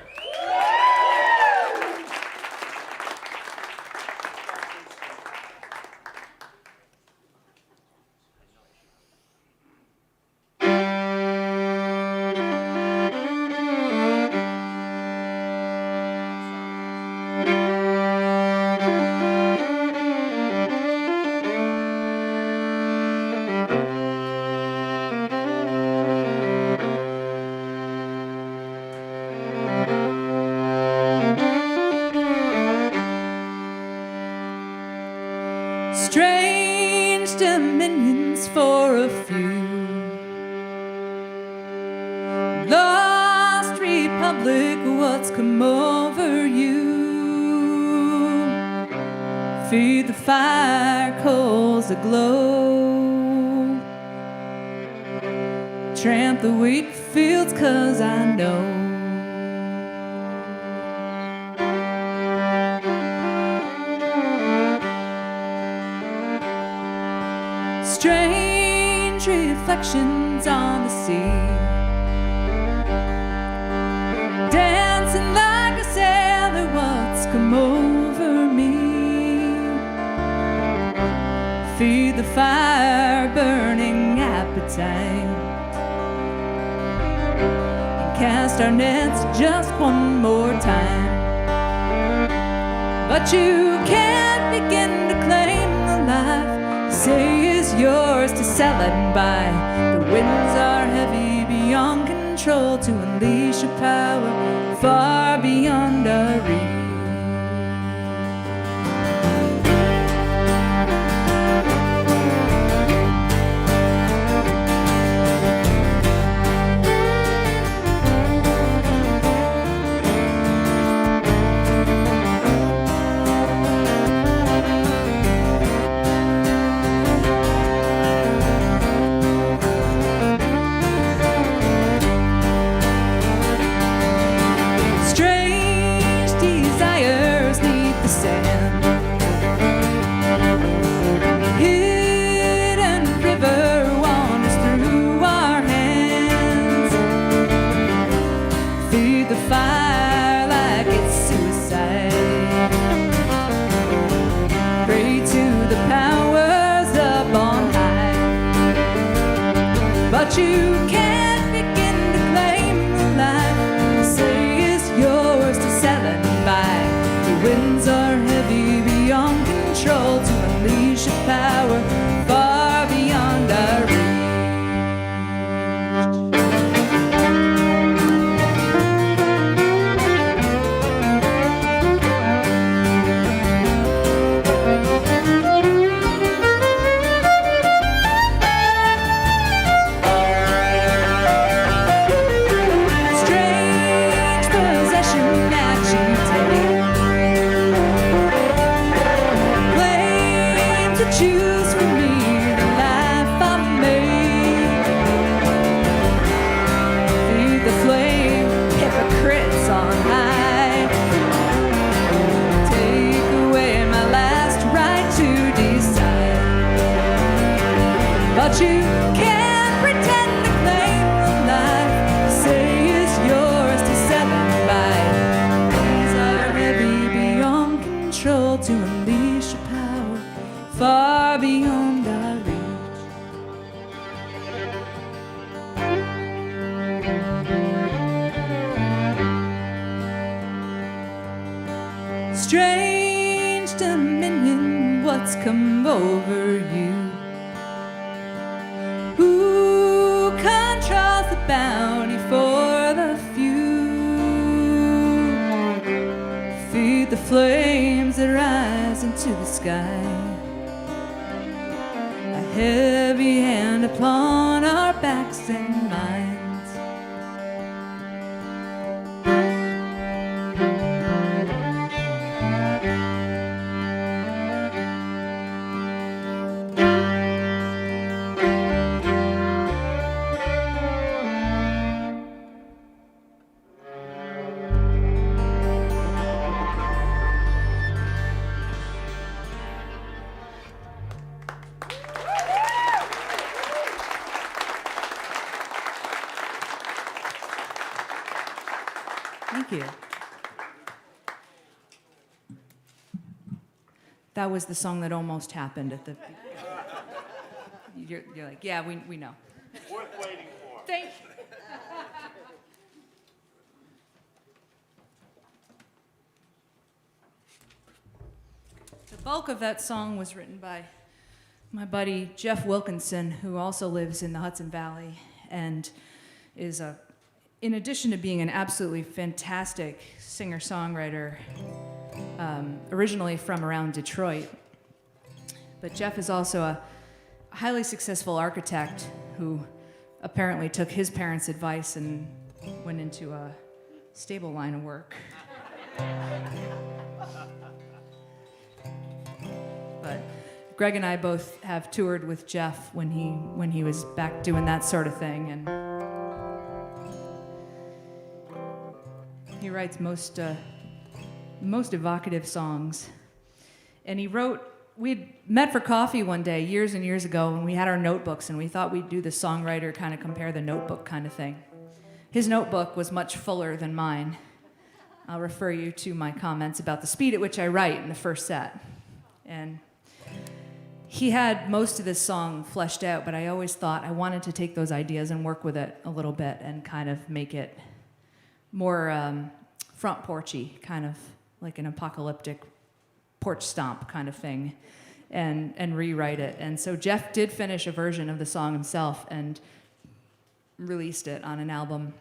Strange dominions for a few, lost republic, what's come over you? Feed the fire, coals aglow, tramp the wheat fields, 'cause I know strange reflections on the sea, dancing like a sailor, what's come over me? Feed the fire, burning appetite, and cast our nets just one more time. But you can't begin to claim the life say is yours to sell and buy. The winds are heavy beyond control to unleash a power far beyond our reach. But you can't begin to claim the life you say is yours to sell and buy. The winds are heavy beyond control to unleash a power far beyond our reach. Choose for me the life I made. Feed the flame, hypocrites on high. Take away my last right to decide. But you can't pretend to claim the life you say is yours to sell and buy. These are heavy beyond control to unleash a power far beyond our reach. Strange dominion, what's come over you? Who controls the bounty for the few? Feed the flames that rise into the sky. A heavy hand upon our backs and minds. Thank you. That was the song that almost happened at the... You're like, yeah, we know. Worth waiting for. Thank you. The bulk of that song was written by my buddy Jeff Wilkinson, who also lives in the Hudson Valley and is in addition to being an absolutely fantastic singer-songwriter, originally from around Detroit. But Jeff is also a highly successful architect who apparently took his parents' advice and went into a stable line of work. But Greg and I both have toured with Jeff when he was back doing that sort of thing, and he writes most evocative songs. And we'd met for coffee one day years and years ago, and we had our notebooks, and we thought we'd do the songwriter kind of compare the notebook kind of thing. His notebook was much fuller than mine. I'll refer you to my comments about the speed at which I write in the first set. And he had most of this song fleshed out, but I always thought I wanted to take those ideas and work with it a little bit and kind of make it more front porchy, kind of like an apocalyptic porch stomp kind of thing, and rewrite it. And so Jeff did finish a version of the song himself and released it on an album.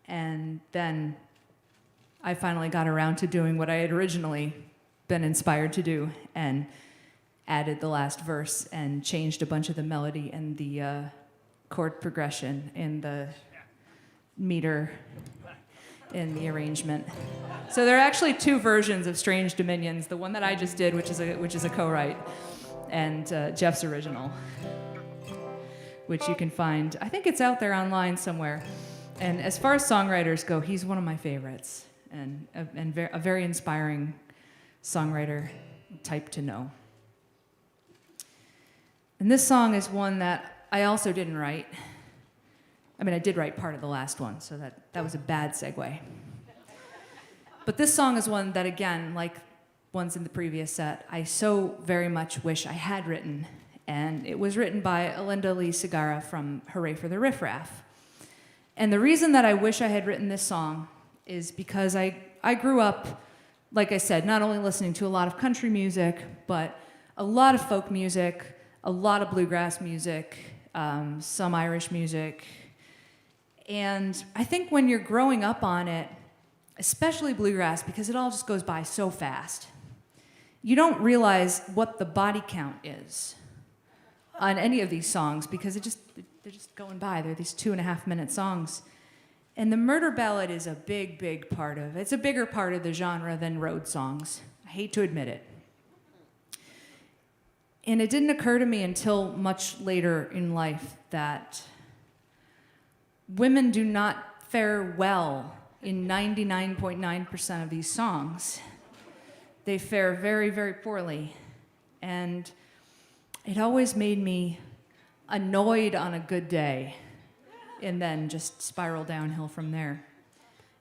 And then I finally got around to doing what I had originally been inspired to do and added the last verse and changed a bunch of the melody and the chord progression and the meter in the arrangement. So there are actually two versions of Strange Dominions, the one that I just did, which is a co-write, and Jeff's original, which you can find. I think it's out there online somewhere. And as far as songwriters go, he's one of my favorites, and a very inspiring songwriter type to know. And this song is one that I also didn't write. I mean, I did write part of the last one, so that was a bad segue. But this song is one that, again, like ones in the previous set, I so very much wish I had written. And it was written by Alinda Lee Segarra from Hooray for the Riff Raff. And the reason that I wish I had written this song is because I grew up, like I said, not only listening to a lot of country music, but a lot of folk music, a lot of bluegrass music, some Irish music. And I think when you're growing up on it, especially bluegrass, because it all just goes by so fast, you don't realize what the body count is on any of these songs because they're just going by. They're these 2.5-minute songs. And the murder ballad is a big, big part of it. It's a bigger part of the genre than road songs. I hate to admit it. And it didn't occur to me until much later in life that women do not fare well in 99.9% of these songs. They fare very, very poorly. And it always made me annoyed on a good day and then just spiral downhill from there.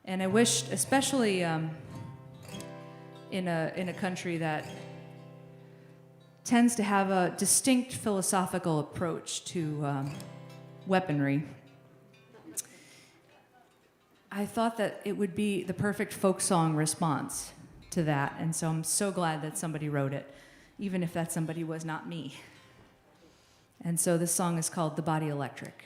And I wished, especially in a country that tends to have a distinct philosophical approach to weaponry. I thought that it would be the perfect folk song response to that, and so I'm so glad that somebody wrote it, even if that somebody was not me. And so this song is called The Body Electric.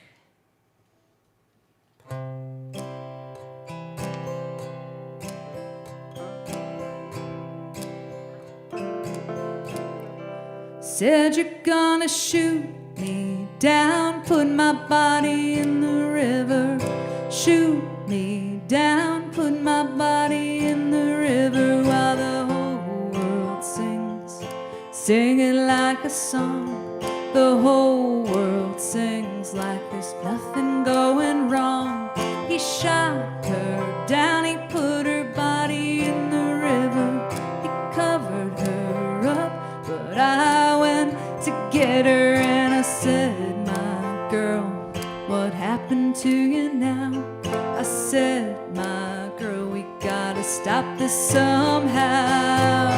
Said you're gonna shoot me down, put my body in the river. Shoot me down, put my body in the river while the whole world sings. Sing it like a song. The whole world sings like there's nothing going wrong. He shot her down, he put her body in the river. He covered her up, but I went to get her and I said, my girl, what happened to you now? I said, my girl, we gotta stop this somehow.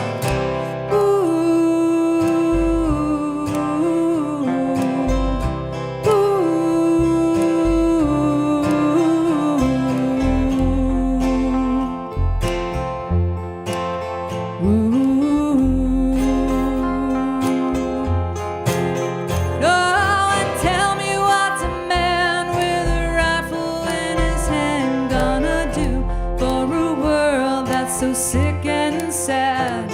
So sick and sad.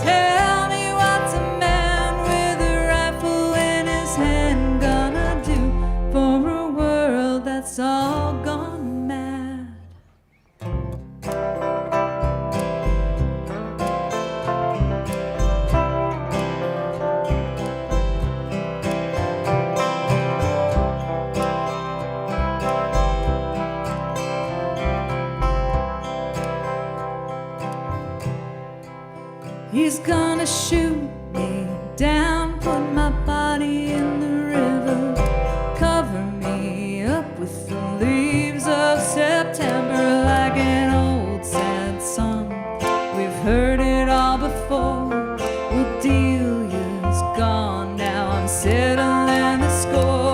Tell me what's a man with a rifle in his hand gonna do for a world that's all gone mad. He's gonna shoot me down, put my body in the river, cover me up with the leaves of September like an old sad song. We've heard it all before. Well, Delia's gone now, I'm settling the score.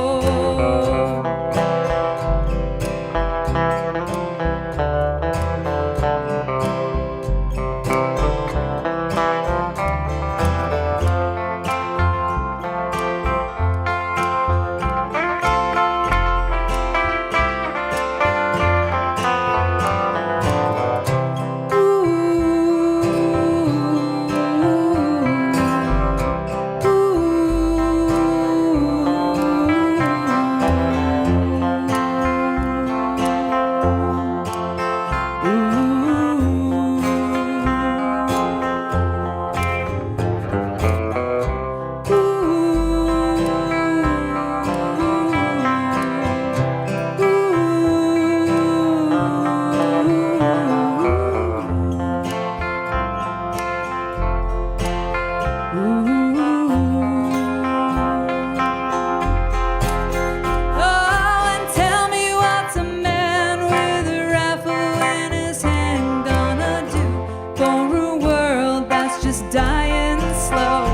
Dying slow.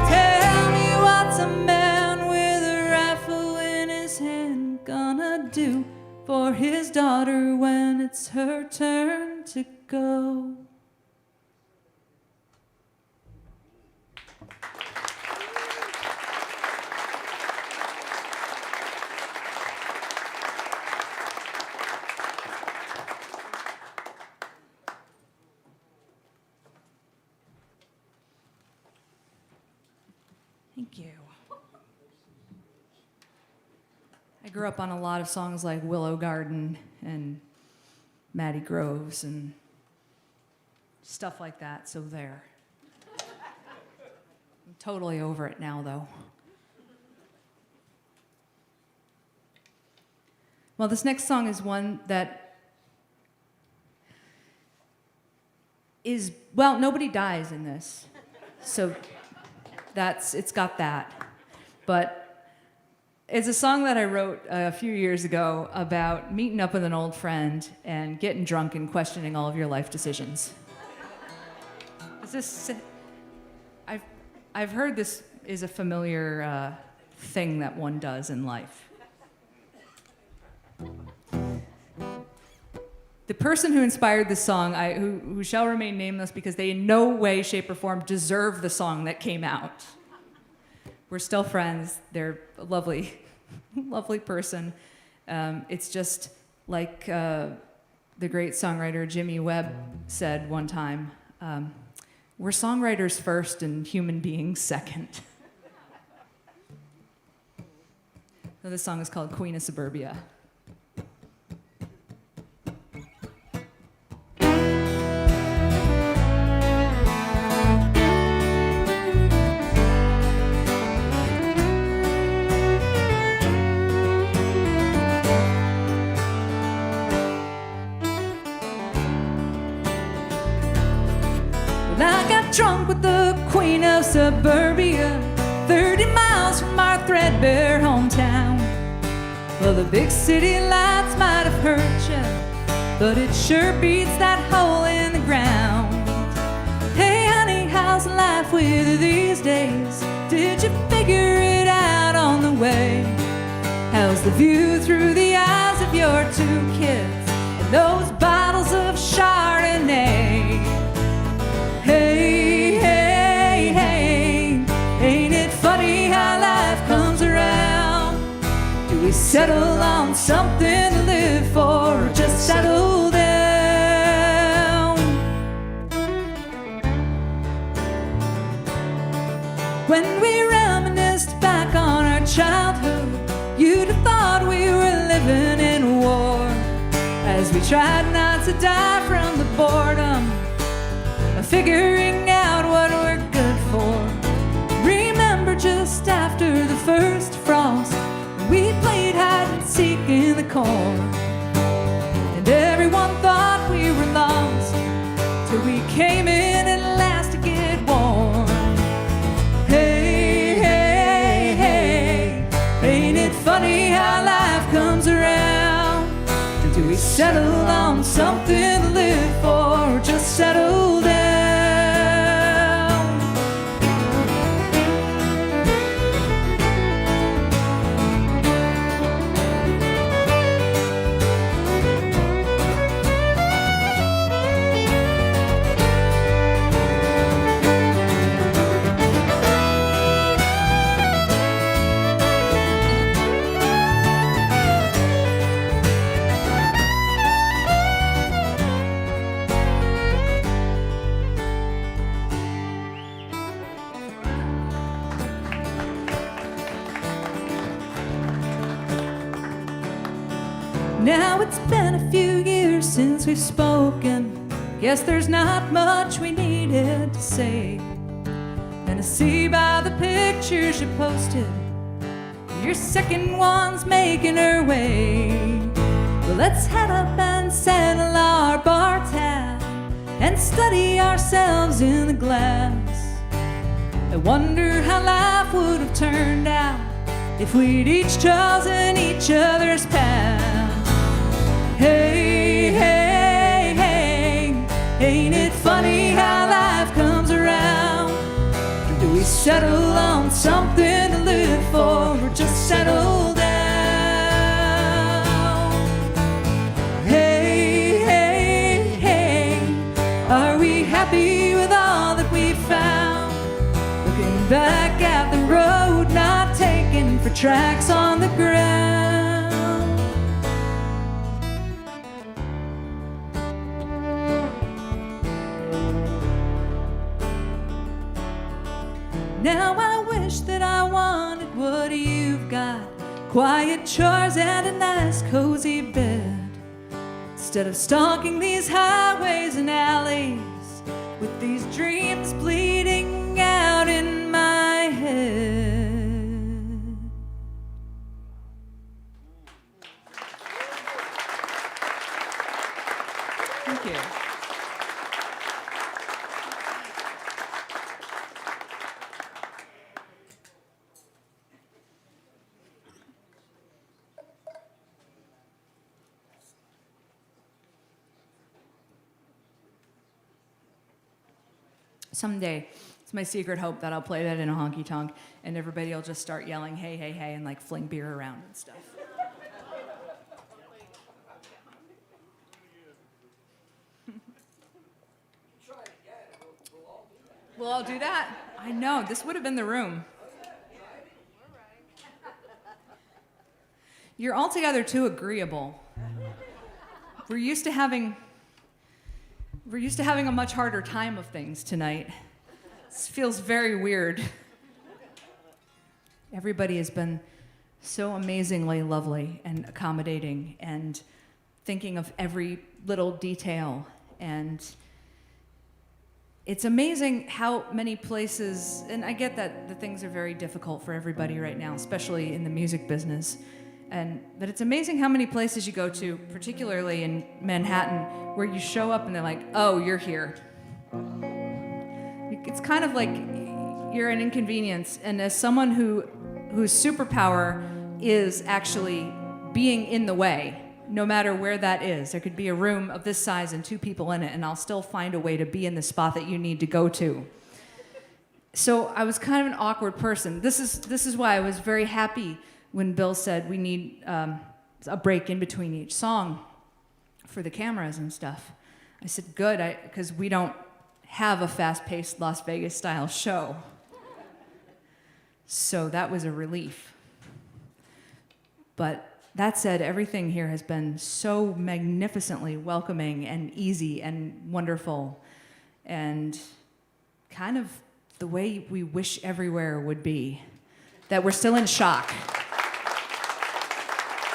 Tell me what's a man with a rifle in his hand gonna do for his daughter when it's her turn to go. Thank you. I grew up on a lot of songs like Willow Garden and Matty Groves and stuff like that, so there. I'm totally over it now, though. Well, this next song is one that is, well, nobody dies in this, so it's got that. But it's a song that I wrote a few years ago about meeting up with an old friend and getting drunk and questioning all of your life decisions. I've heard this is a familiar thing that one does in life. The person who inspired this song, who shall remain nameless because they in no way, shape, or form deserve the song that came out. We're still friends. They're a lovely, lovely person. It's just like the great songwriter Jimmy Webb said one time, we're songwriters first and human beings second. So this song is called Queen of Suburbia. I got drunk with the Queen of Suburbia, 30 miles from our threadbare hometown. Well, the big city lights might have hurt you, but it sure beats that hole in the ground. Hey honey, how's life with you these days? Did you figure it out on the way? How's the view through the eyes of your 2 kids and those bottles of Chardonnay? Hey, hey, hey, ain't it funny how life comes around? Do we settle on something to live for or just settle down? When we reminisced back on our childhood, you'd have thought we were living in war, as we tried not to die from the boredom of figuring out what we're good for. Remember just after the first frost, we played hide and seek in the corn, and everyone thought we were lost till we came in at last to get warm. Hey, hey, hey, ain't it funny how life comes around? Do we settle on something to live for or just settle down? Now it's been a few years since we've spoken. Guess there's not much we needed to say. And I see by the pictures you posted, your second one's making her way. Well, let's head up and settle our bar tab and study ourselves in the glass. I wonder how life would have turned out if we'd each chosen each other's path. Hey, hey, hey, ain't it funny how life comes around? Do we settle on something to live for or just settle down? Hey, hey, hey, are we happy with all that we found? Looking back at the road not taken for tracks on the ground. Now I wish that I wanted what you've got, quiet chores and a nice cozy bed, instead of stalking these highways and alleys with these dreams bleeding out in my head. Thank you. Someday, It's my secret hope that I'll play that in a honky tonk and everybody will just start yelling, hey, hey, hey, and like fling beer around and stuff. We'll all do that. I know, this would have been the room. You're altogether too agreeable. We're used to having a much harder time of things tonight. This feels very weird. Everybody has been so amazingly lovely and accommodating and thinking of every little detail. And it's amazing how many places, and I get that the things are very difficult for everybody right now, especially in the music business. But it's amazing how many places you go to, particularly in Manhattan, where you show up and they're like, oh, you're here. It's kind of like you're an inconvenience. And as someone whose superpower is actually being in the way, no matter where that is, there could be a room of this size and 2 people in it, and I'll still find a way to be in the spot that you need to go to. So I was kind of an awkward person. This is why I was very happy when Bill said we need a break in between each song for the cameras and stuff. I said, good, because we don't have a fast-paced Las Vegas-style show. So that was a relief. But that said, everything here has been so magnificently welcoming and easy and wonderful and kind of the way we wish everywhere would be, that we're still in shock.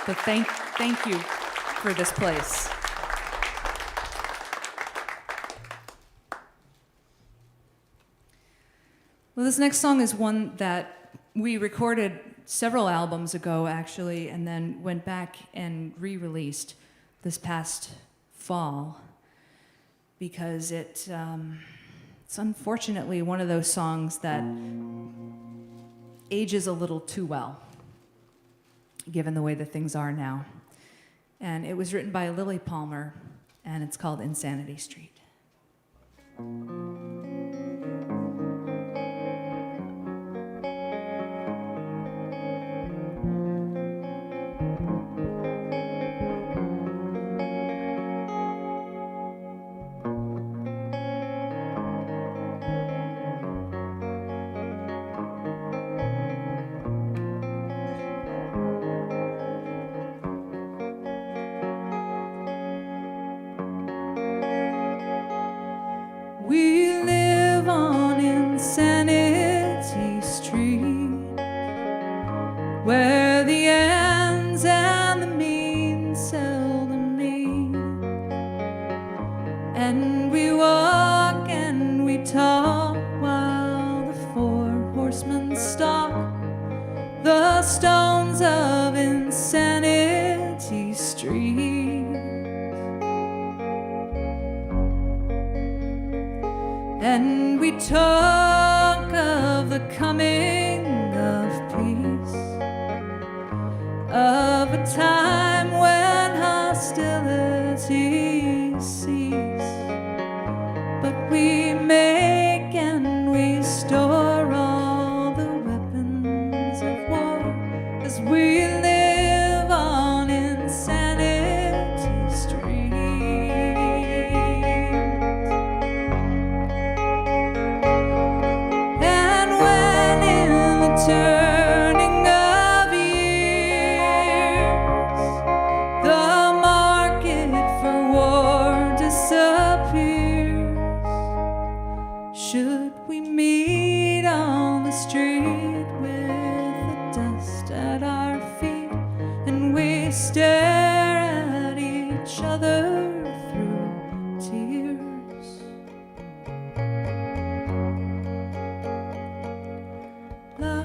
But thank you for this place. Well, this next song is one that we recorded several albums ago, actually, and then went back and re-released this past fall because it's unfortunately one of those songs that ages a little too well, given the way that things are now. And it was written by Lily Palmer, and it's called Insanity Street. We live on Insanity Street, where the ends and the means seldom meet, and we walk and we talk while the 4 horsemen stalk the stones of Insanity Street. And we talk of the coming of peace, of a time when hostilities cease. But we make and we store all the weapons of war, as we live on Insanity Street. Turning of years, the market for war disappears. Should we meet on the street with the dust at our feet, and we stare at each other through tears? La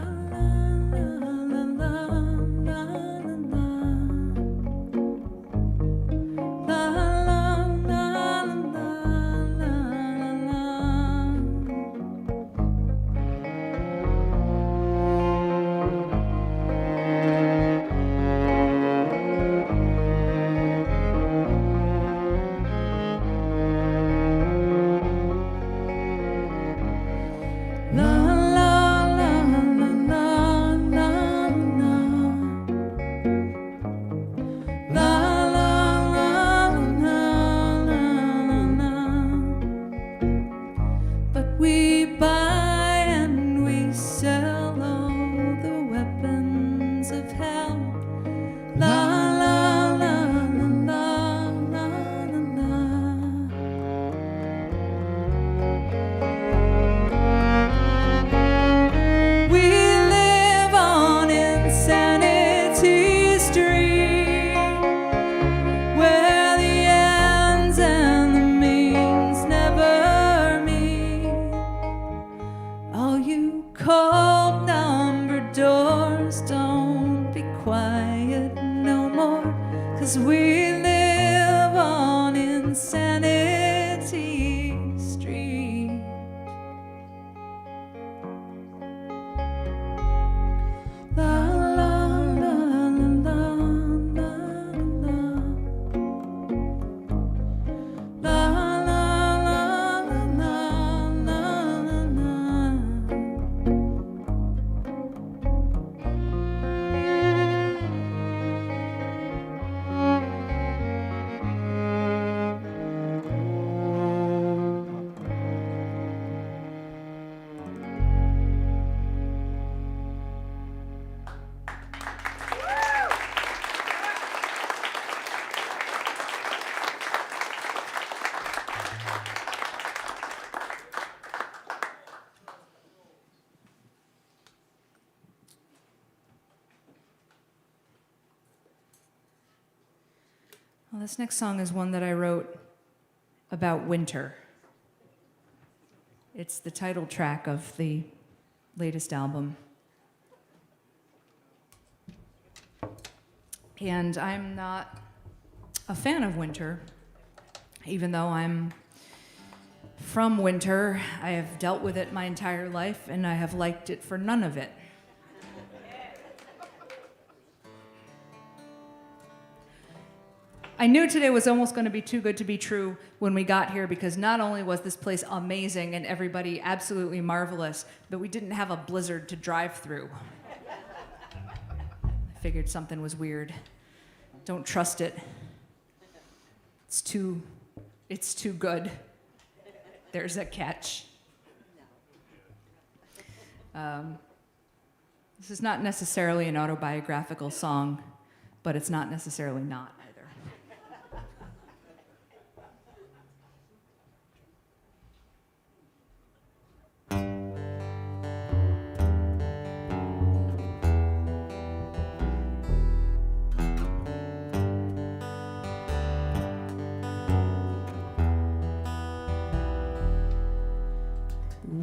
Well, this next song is one that I wrote about winter. It's the title track of the latest album. And I'm not a fan of winter, even though I'm from winter. I have dealt with it my entire life, and I have liked it for none of it. I knew today was almost going to be too good to be true when we got here, because not only was this place amazing and everybody absolutely marvelous, but we didn't have a blizzard to drive through. I figured something was weird. Don't trust it. It's too good. There's a catch. This is not necessarily an autobiographical song, but it's not necessarily not either.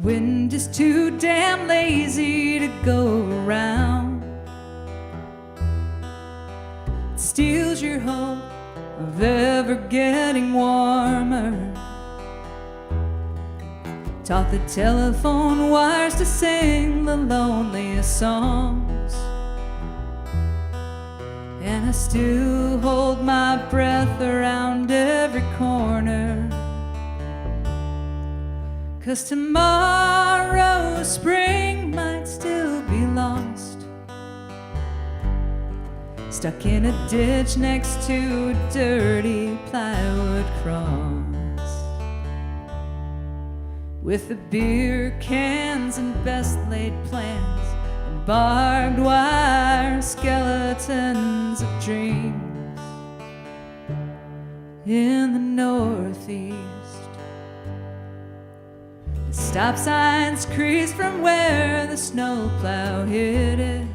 Wind is too damn lazy to go around. It steals your hope of ever getting warmer. Taught the telephone wires to sing the loneliest songs. And I still hold my breath around every corner. 'Cause tomorrow spring might still be lost, stuck in a ditch next to a dirty plywood cross, with the beer cans and best laid plans and barbed wire skeletons of dreams in the Northeast. Stop signs crease from where the snowplow hit it,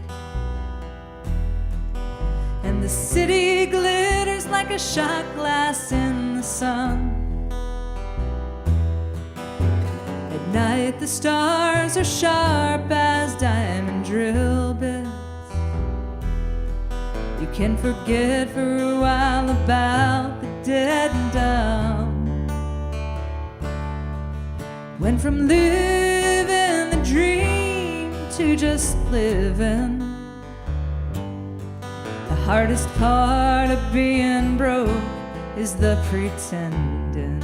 and the city glitters like a shot glass in the sun. At night the stars are sharp as diamond drill bits. You can forget for a while about the dead and dumb. Went from living the dream to just living. The hardest part of being broke is the pretending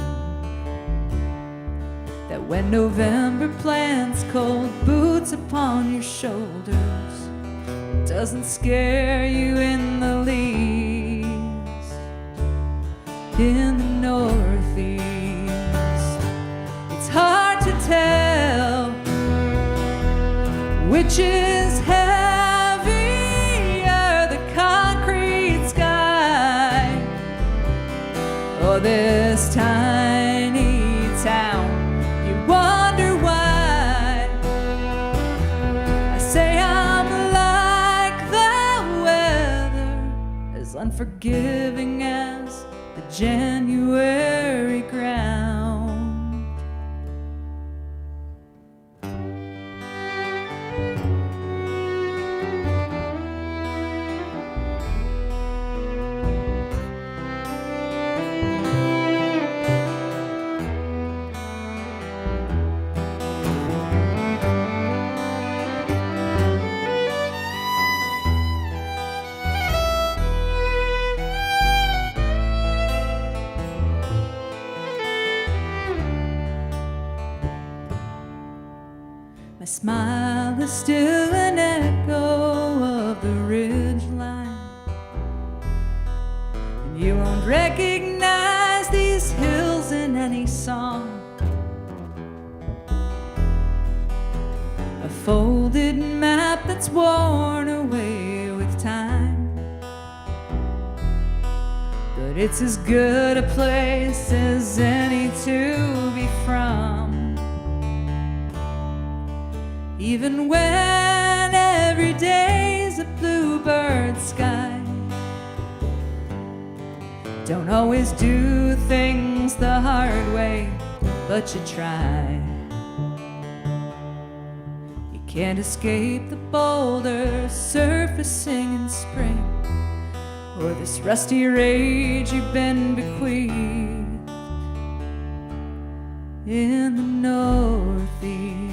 that when November plants cold boots upon your shoulders, it doesn't scare you in the least. In the Northeast, it's hard to tell which is heavier, the concrete sky or this tiny town. You wonder why I say I'm like the weather, as unforgiving as the January ground. My smile is still an echo of the ridgeline, and you won't recognize these hills in any song. A folded map that's worn away with time, but it's as good a place as any to be from. Even when every day's a bluebird sky, don't always do things the hard way, but you try. You can't escape the boulder surfacing in spring, or this rusty rage you've been bequeathed in the Northeast.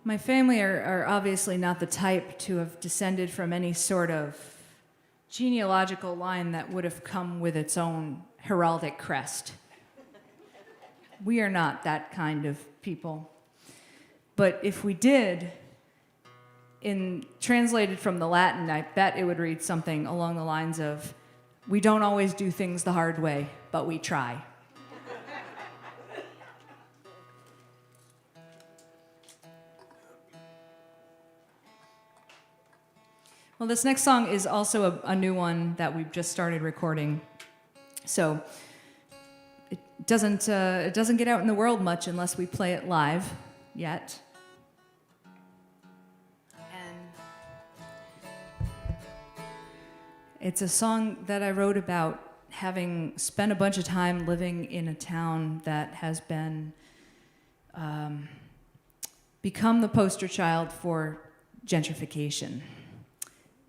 My family are obviously not the type to have descended from any sort of genealogical line that would have come with its own heraldic crest. We are not that kind of people. But if we did, translated from the Latin, I bet it would read something along the lines of, "We don't always do things the hard way, but we try." Well, this next song is also a new one that we've just started recording. So it doesn't get out in the world much unless we play it live yet. And it's a song that I wrote about having spent a bunch of time living in a town that has been become the poster child for gentrification.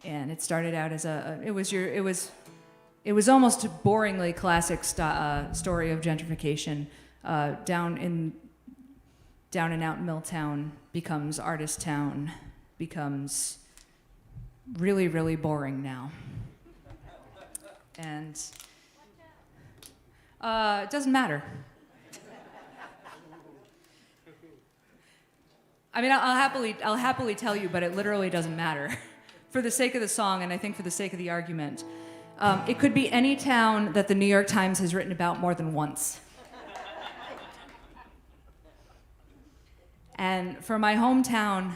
And it started out as it was almost a boringly classic story of gentrification. Down and out Milltown becomes Artist Town, becomes really, really boring now. And it doesn't matter. I mean, I'll happily tell you, but it literally doesn't matter. For the sake of the song, and I think for the sake of the argument, it could be any town that the New York Times has written about more than once. And for my hometown,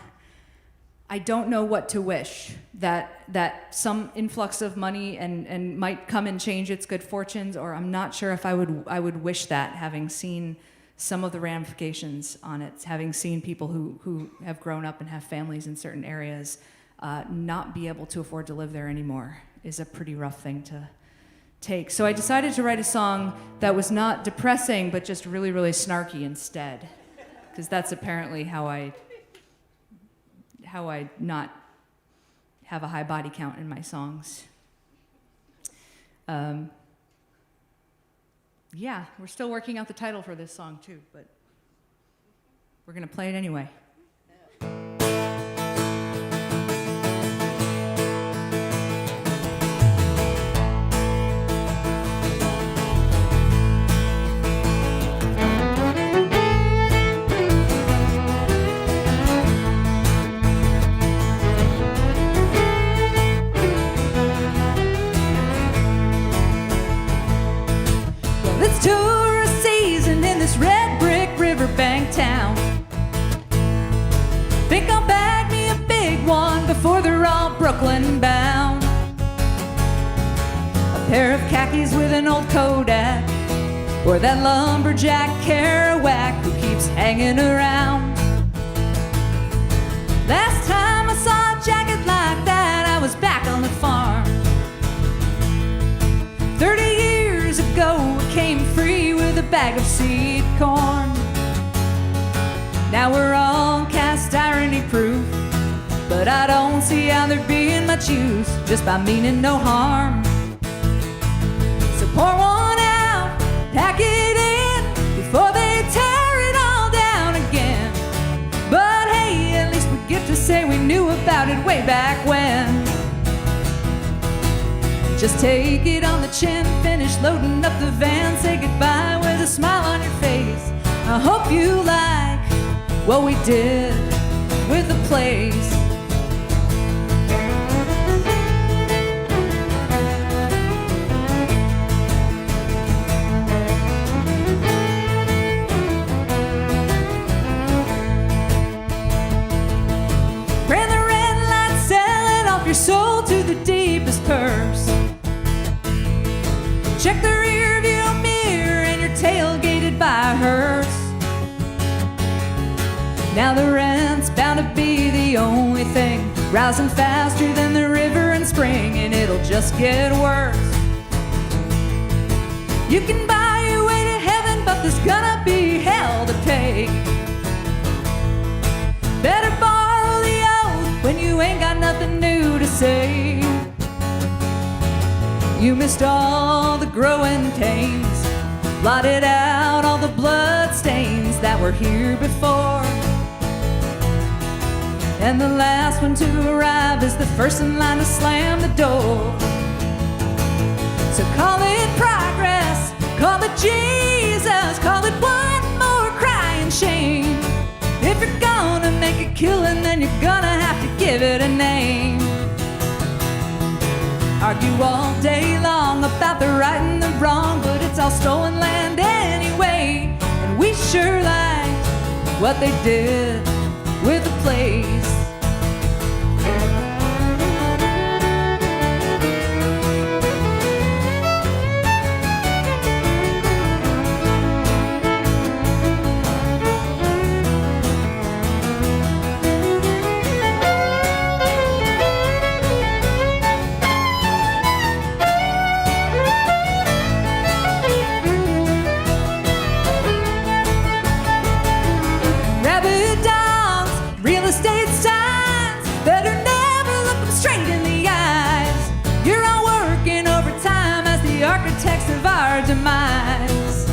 I don't know what to wish. That some influx of money and might come and change its good fortunes, or I'm not sure if I would wish that, having seen some of the ramifications on it, having seen people who have grown up and have families in certain areas not be able to afford to live there anymore is a pretty rough thing to take. So I decided to write a song that was not depressing, but just really, really snarky instead, because that's apparently how I not have a high body count in my songs. Yeah, we're still working out the title for this song too, but we're gonna play it anyway. Tourist season in this red brick riverbank town. Think I'll bag me a big one before they're all Brooklyn bound. A pair of khakis with an old Kodak, or that lumberjack Kerouac who keeps hanging around. Last time I saw a jacket like that, I was back on the farm. 30 years ago, I came free with a bag of seed corn. Now we're all cast irony proof, but I don't see how there being much use just by meaning no harm. So pour one out, pack it in before they tear it all down again. But hey, at least we get to say we knew about it way back when. Just take it on the chin, finish loading up the van, say goodbye with a smile on your face. I hope you like what we did with the place. Ran the red light, selling off your soul to the deepest purse. Check the rear view mirror and you're tailgated by a hearse. Now the rent's bound to be the only thing rising faster than the river in spring, and it'll just get worse. You can buy your way to heaven, but there's gonna be hell to pay. Better borrow the old when you ain't got nothing new to say. You missed all the growing pains, blotted out all the blood stains that were here before. And the last one to arrive is the first in line to slam the door. So call it progress, call it Jesus, call it one more crying shame. If you're gonna make a killing, then you're gonna have to give it a name. Argue all day long about the right and the wrong, but it's all stolen land anyway. And we sure liked what they did with the place. Demise.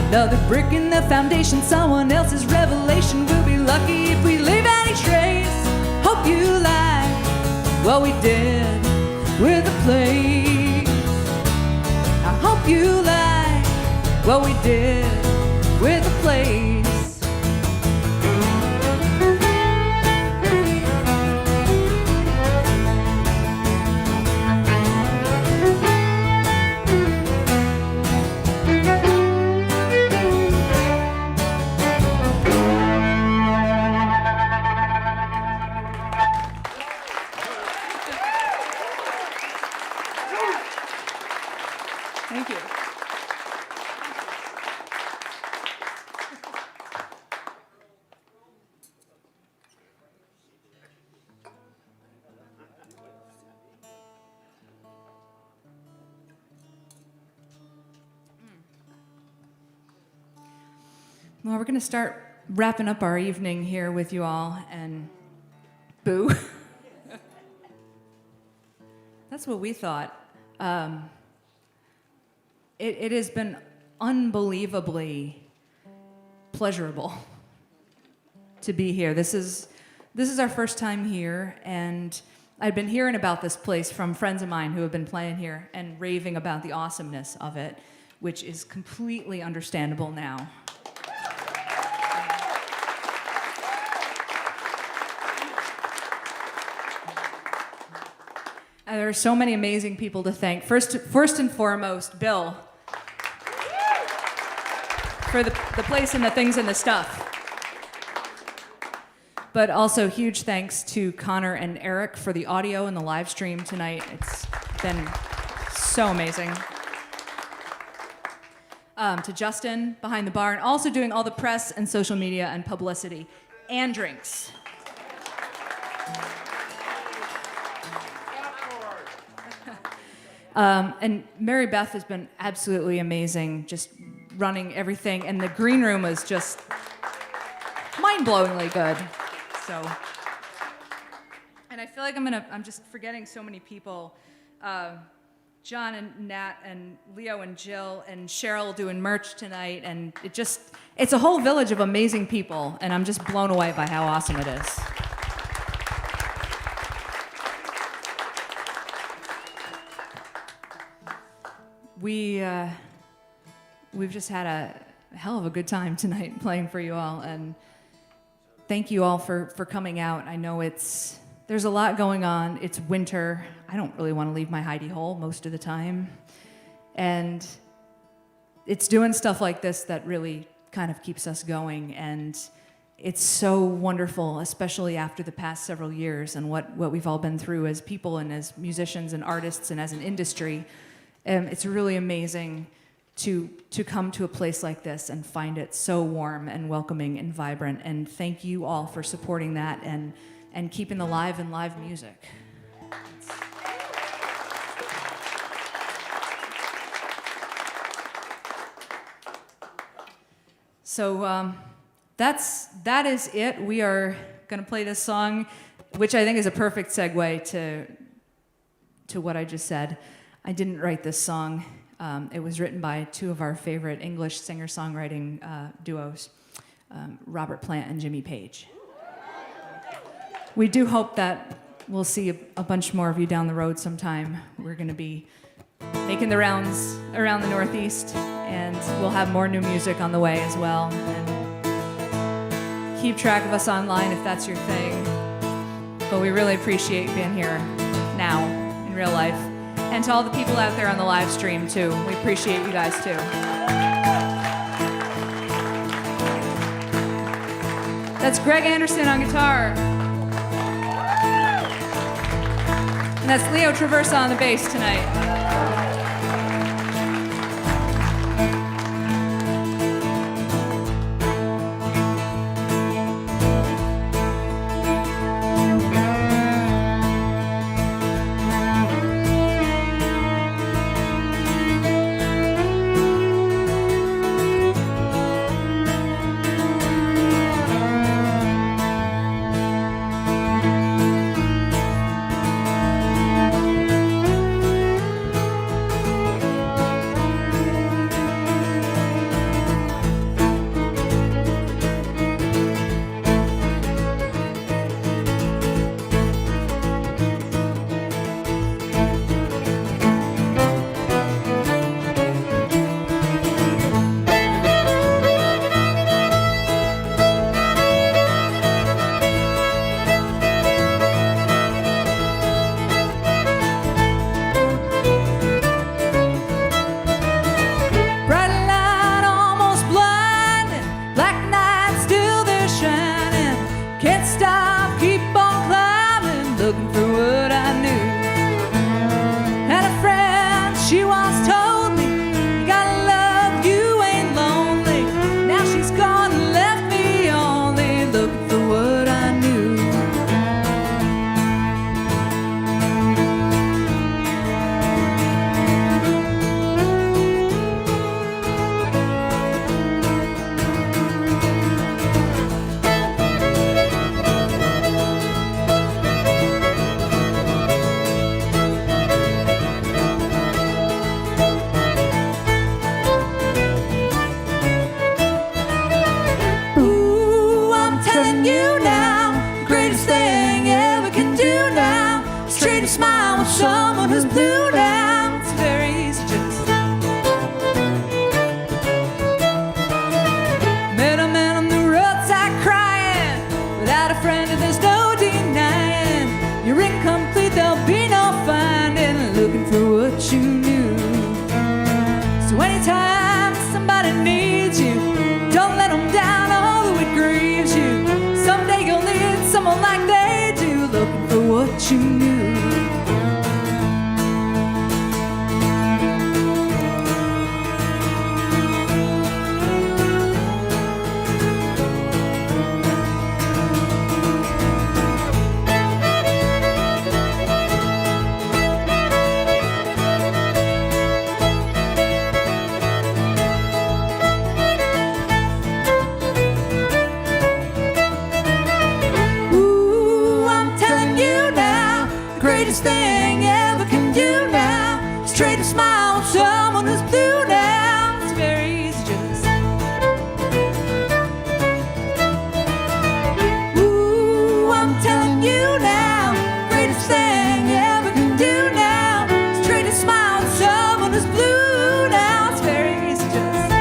Another brick in the foundation, someone else's revelation. We'll be lucky if we leave any trace. Hope you like what we did with the place. I hope you like what we did with the place. Thank you. Well, we're going to start wrapping up our evening here with you all, and boo. That's what we thought. It has been unbelievably pleasurable to be here. This is our first time here, and I'd been hearing about this place from friends of mine who have been playing here and raving about the awesomeness of it, which is completely understandable now. There are so many amazing people to thank. First and foremost, Bill, for the place and the things and the stuff. But also huge thanks to Connor and Eric for the audio and the live stream tonight. It's been so amazing. To Justin behind the bar, and also doing all the press and social media and publicity and drinks. And Mary Beth has been absolutely amazing, just running everything. And the green room was just mind-blowingly good. So, and I feel like I'm just forgetting so many people. John and Nat and Leo and Jill and Cheryl doing merch tonight. And it's a whole village of amazing people. And I'm just blown away by how awesome it is. We've just had a hell of a good time tonight playing for you all, and thank you all for coming out. I know there's a lot going on. It's winter. I don't really want to leave my hidey hole most of the time, and it's doing stuff like this that really kind of keeps us going, and it's so wonderful, especially after the past several years and what we've all been through as people and as musicians and artists and as an industry. It's really amazing to come to a place like this and find it so warm and welcoming and vibrant. And thank you all for supporting that and keeping the live and live music. So that is it. We are going to play this song, which I think is a perfect segue to what I just said. I didn't write this song. It was written by two of our favorite English singer-songwriting duos, Robert Plant and Jimmy Page. We do hope that we'll see a bunch more of you down the road sometime. We're going to be making the rounds around the Northeast, and we'll have more new music on the way as well. And keep track of us online if that's your thing. But we really appreciate being here now in real life. And to all the people out there on the live stream, too. We appreciate you guys, too. That's Greg Anderson on guitar. And that's Leo Traversa on the bass tonight. So anytime somebody needs you, don't let them down, although it grieves you. Someday you'll need someone like they do, looking for what you knew. Greatest thing you ever can do now is trade a smile with someone who's blue now. It's very easy, just ooh, I'm telling you now, greatest thing you ever can do now is trade a smile with someone who's blue now. It's very easy, just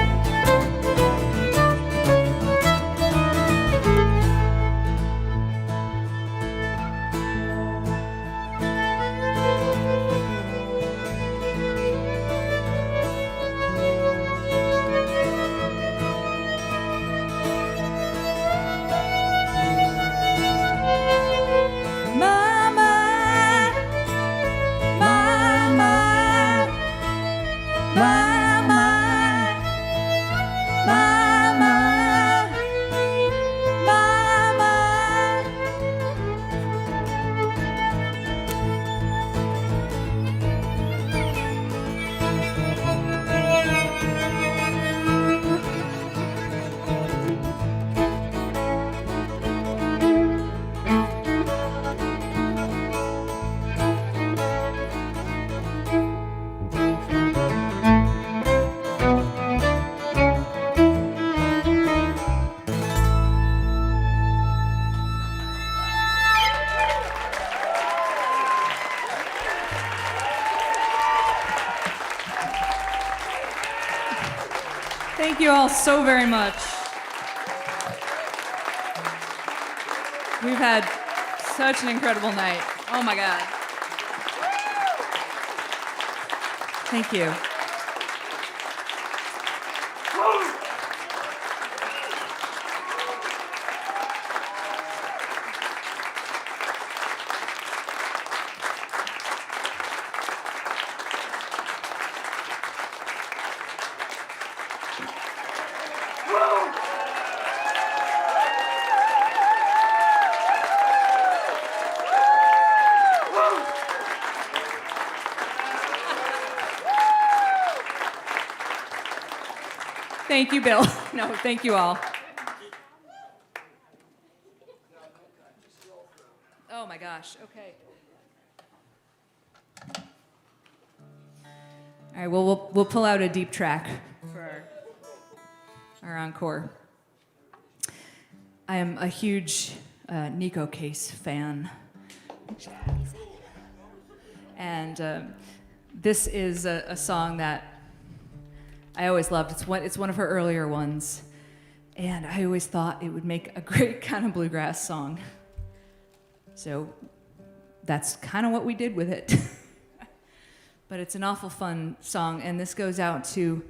thank you all so very much. We've had such an incredible night. Oh my God. Thank you. Thank you, Bill. No, thank you all. Oh my gosh, okay. All right, well, we'll pull out a deep track for our encore. I am a huge Nico Case fan. And this is a song that I always loved. It's one of her earlier ones. And I always thought it would make a great kind of bluegrass song. So that's kind of what we did with it. But it's an awful fun song, and this goes out to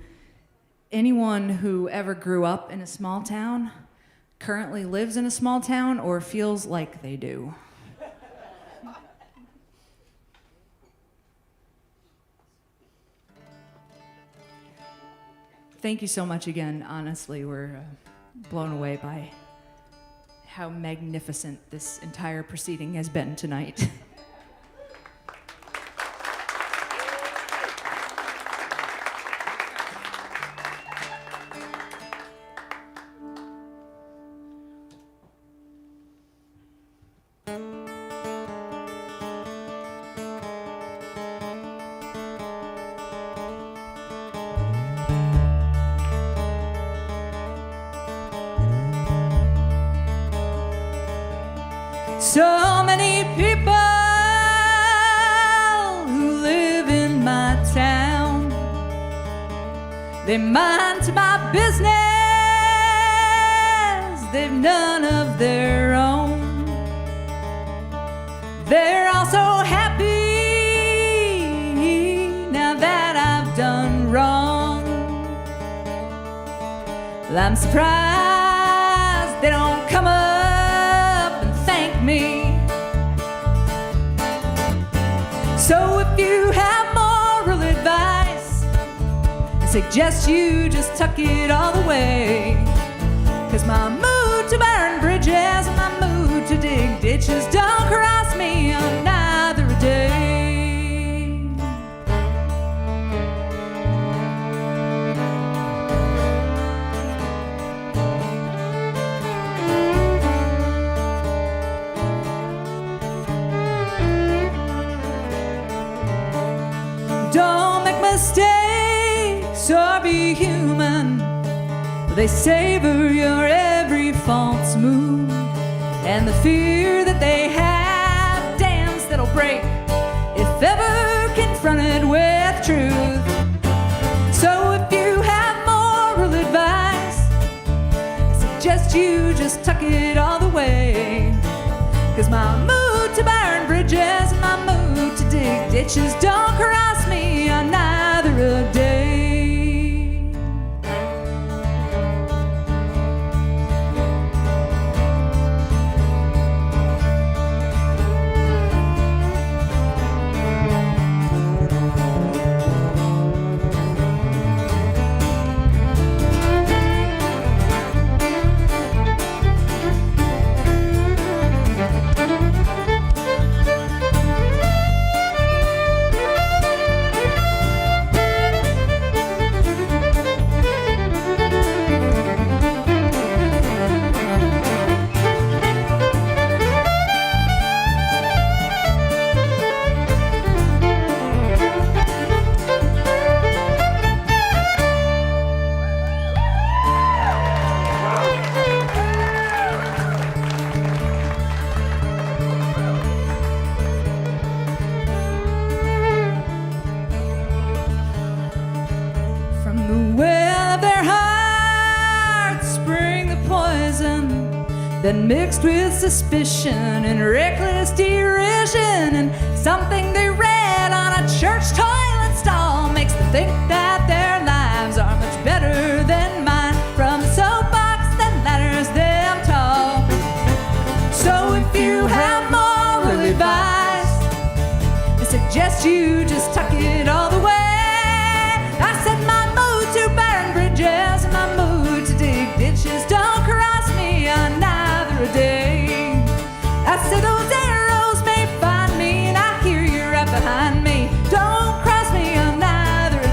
anyone who ever grew up in a small town, currently lives in a small town, or feels like they do. Thank you so much again. Honestly, we're blown away by how magnificent this entire proceeding has been tonight. So many people who live in my town, they mind to my business, they've none of their own. They're all so happy now that I've done wrong. Well, I'm surprised they don't come up and thank me. So if you have moral advice, I suggest you just tuck it all away. 'Cause my mood to burn bridges and my mood to dig ditches don't cross me on neither a day. Don't make mistakes or be human. They savor your every false move, and the fear that they have dams that'll break if ever confronted with truth. So if you have moral advice, I suggest you just tuck it all away. 'Cause my mood to burn bridges and my mood to dig ditches don't cross me on neither a day. Then mixed with suspicion and reckless derision, and something they read on a church toilet stall makes them think that their lives are much better than mine, from a soapbox that ladders them tall. So if you have moral advice, I suggest you just tuck it all the way. I said my mood to burn bridges and my mood to dig ditches don't cross me on a day. I said those arrows may find me, and I hear you right behind me. Don't cross me on neither a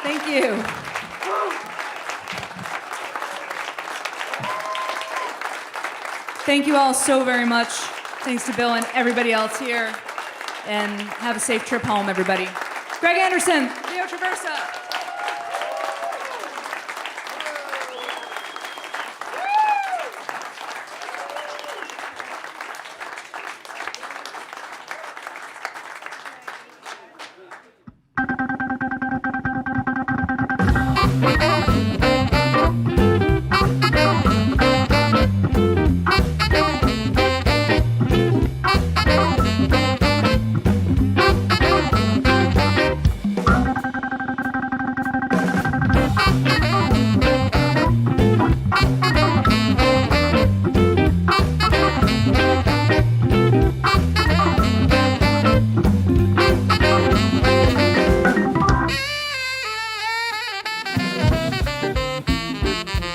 Thank you. Thank you all so very much. Thanks to Bill and everybody else here. And have a safe trip home, everybody. Greg Anderson, Leo Traversa.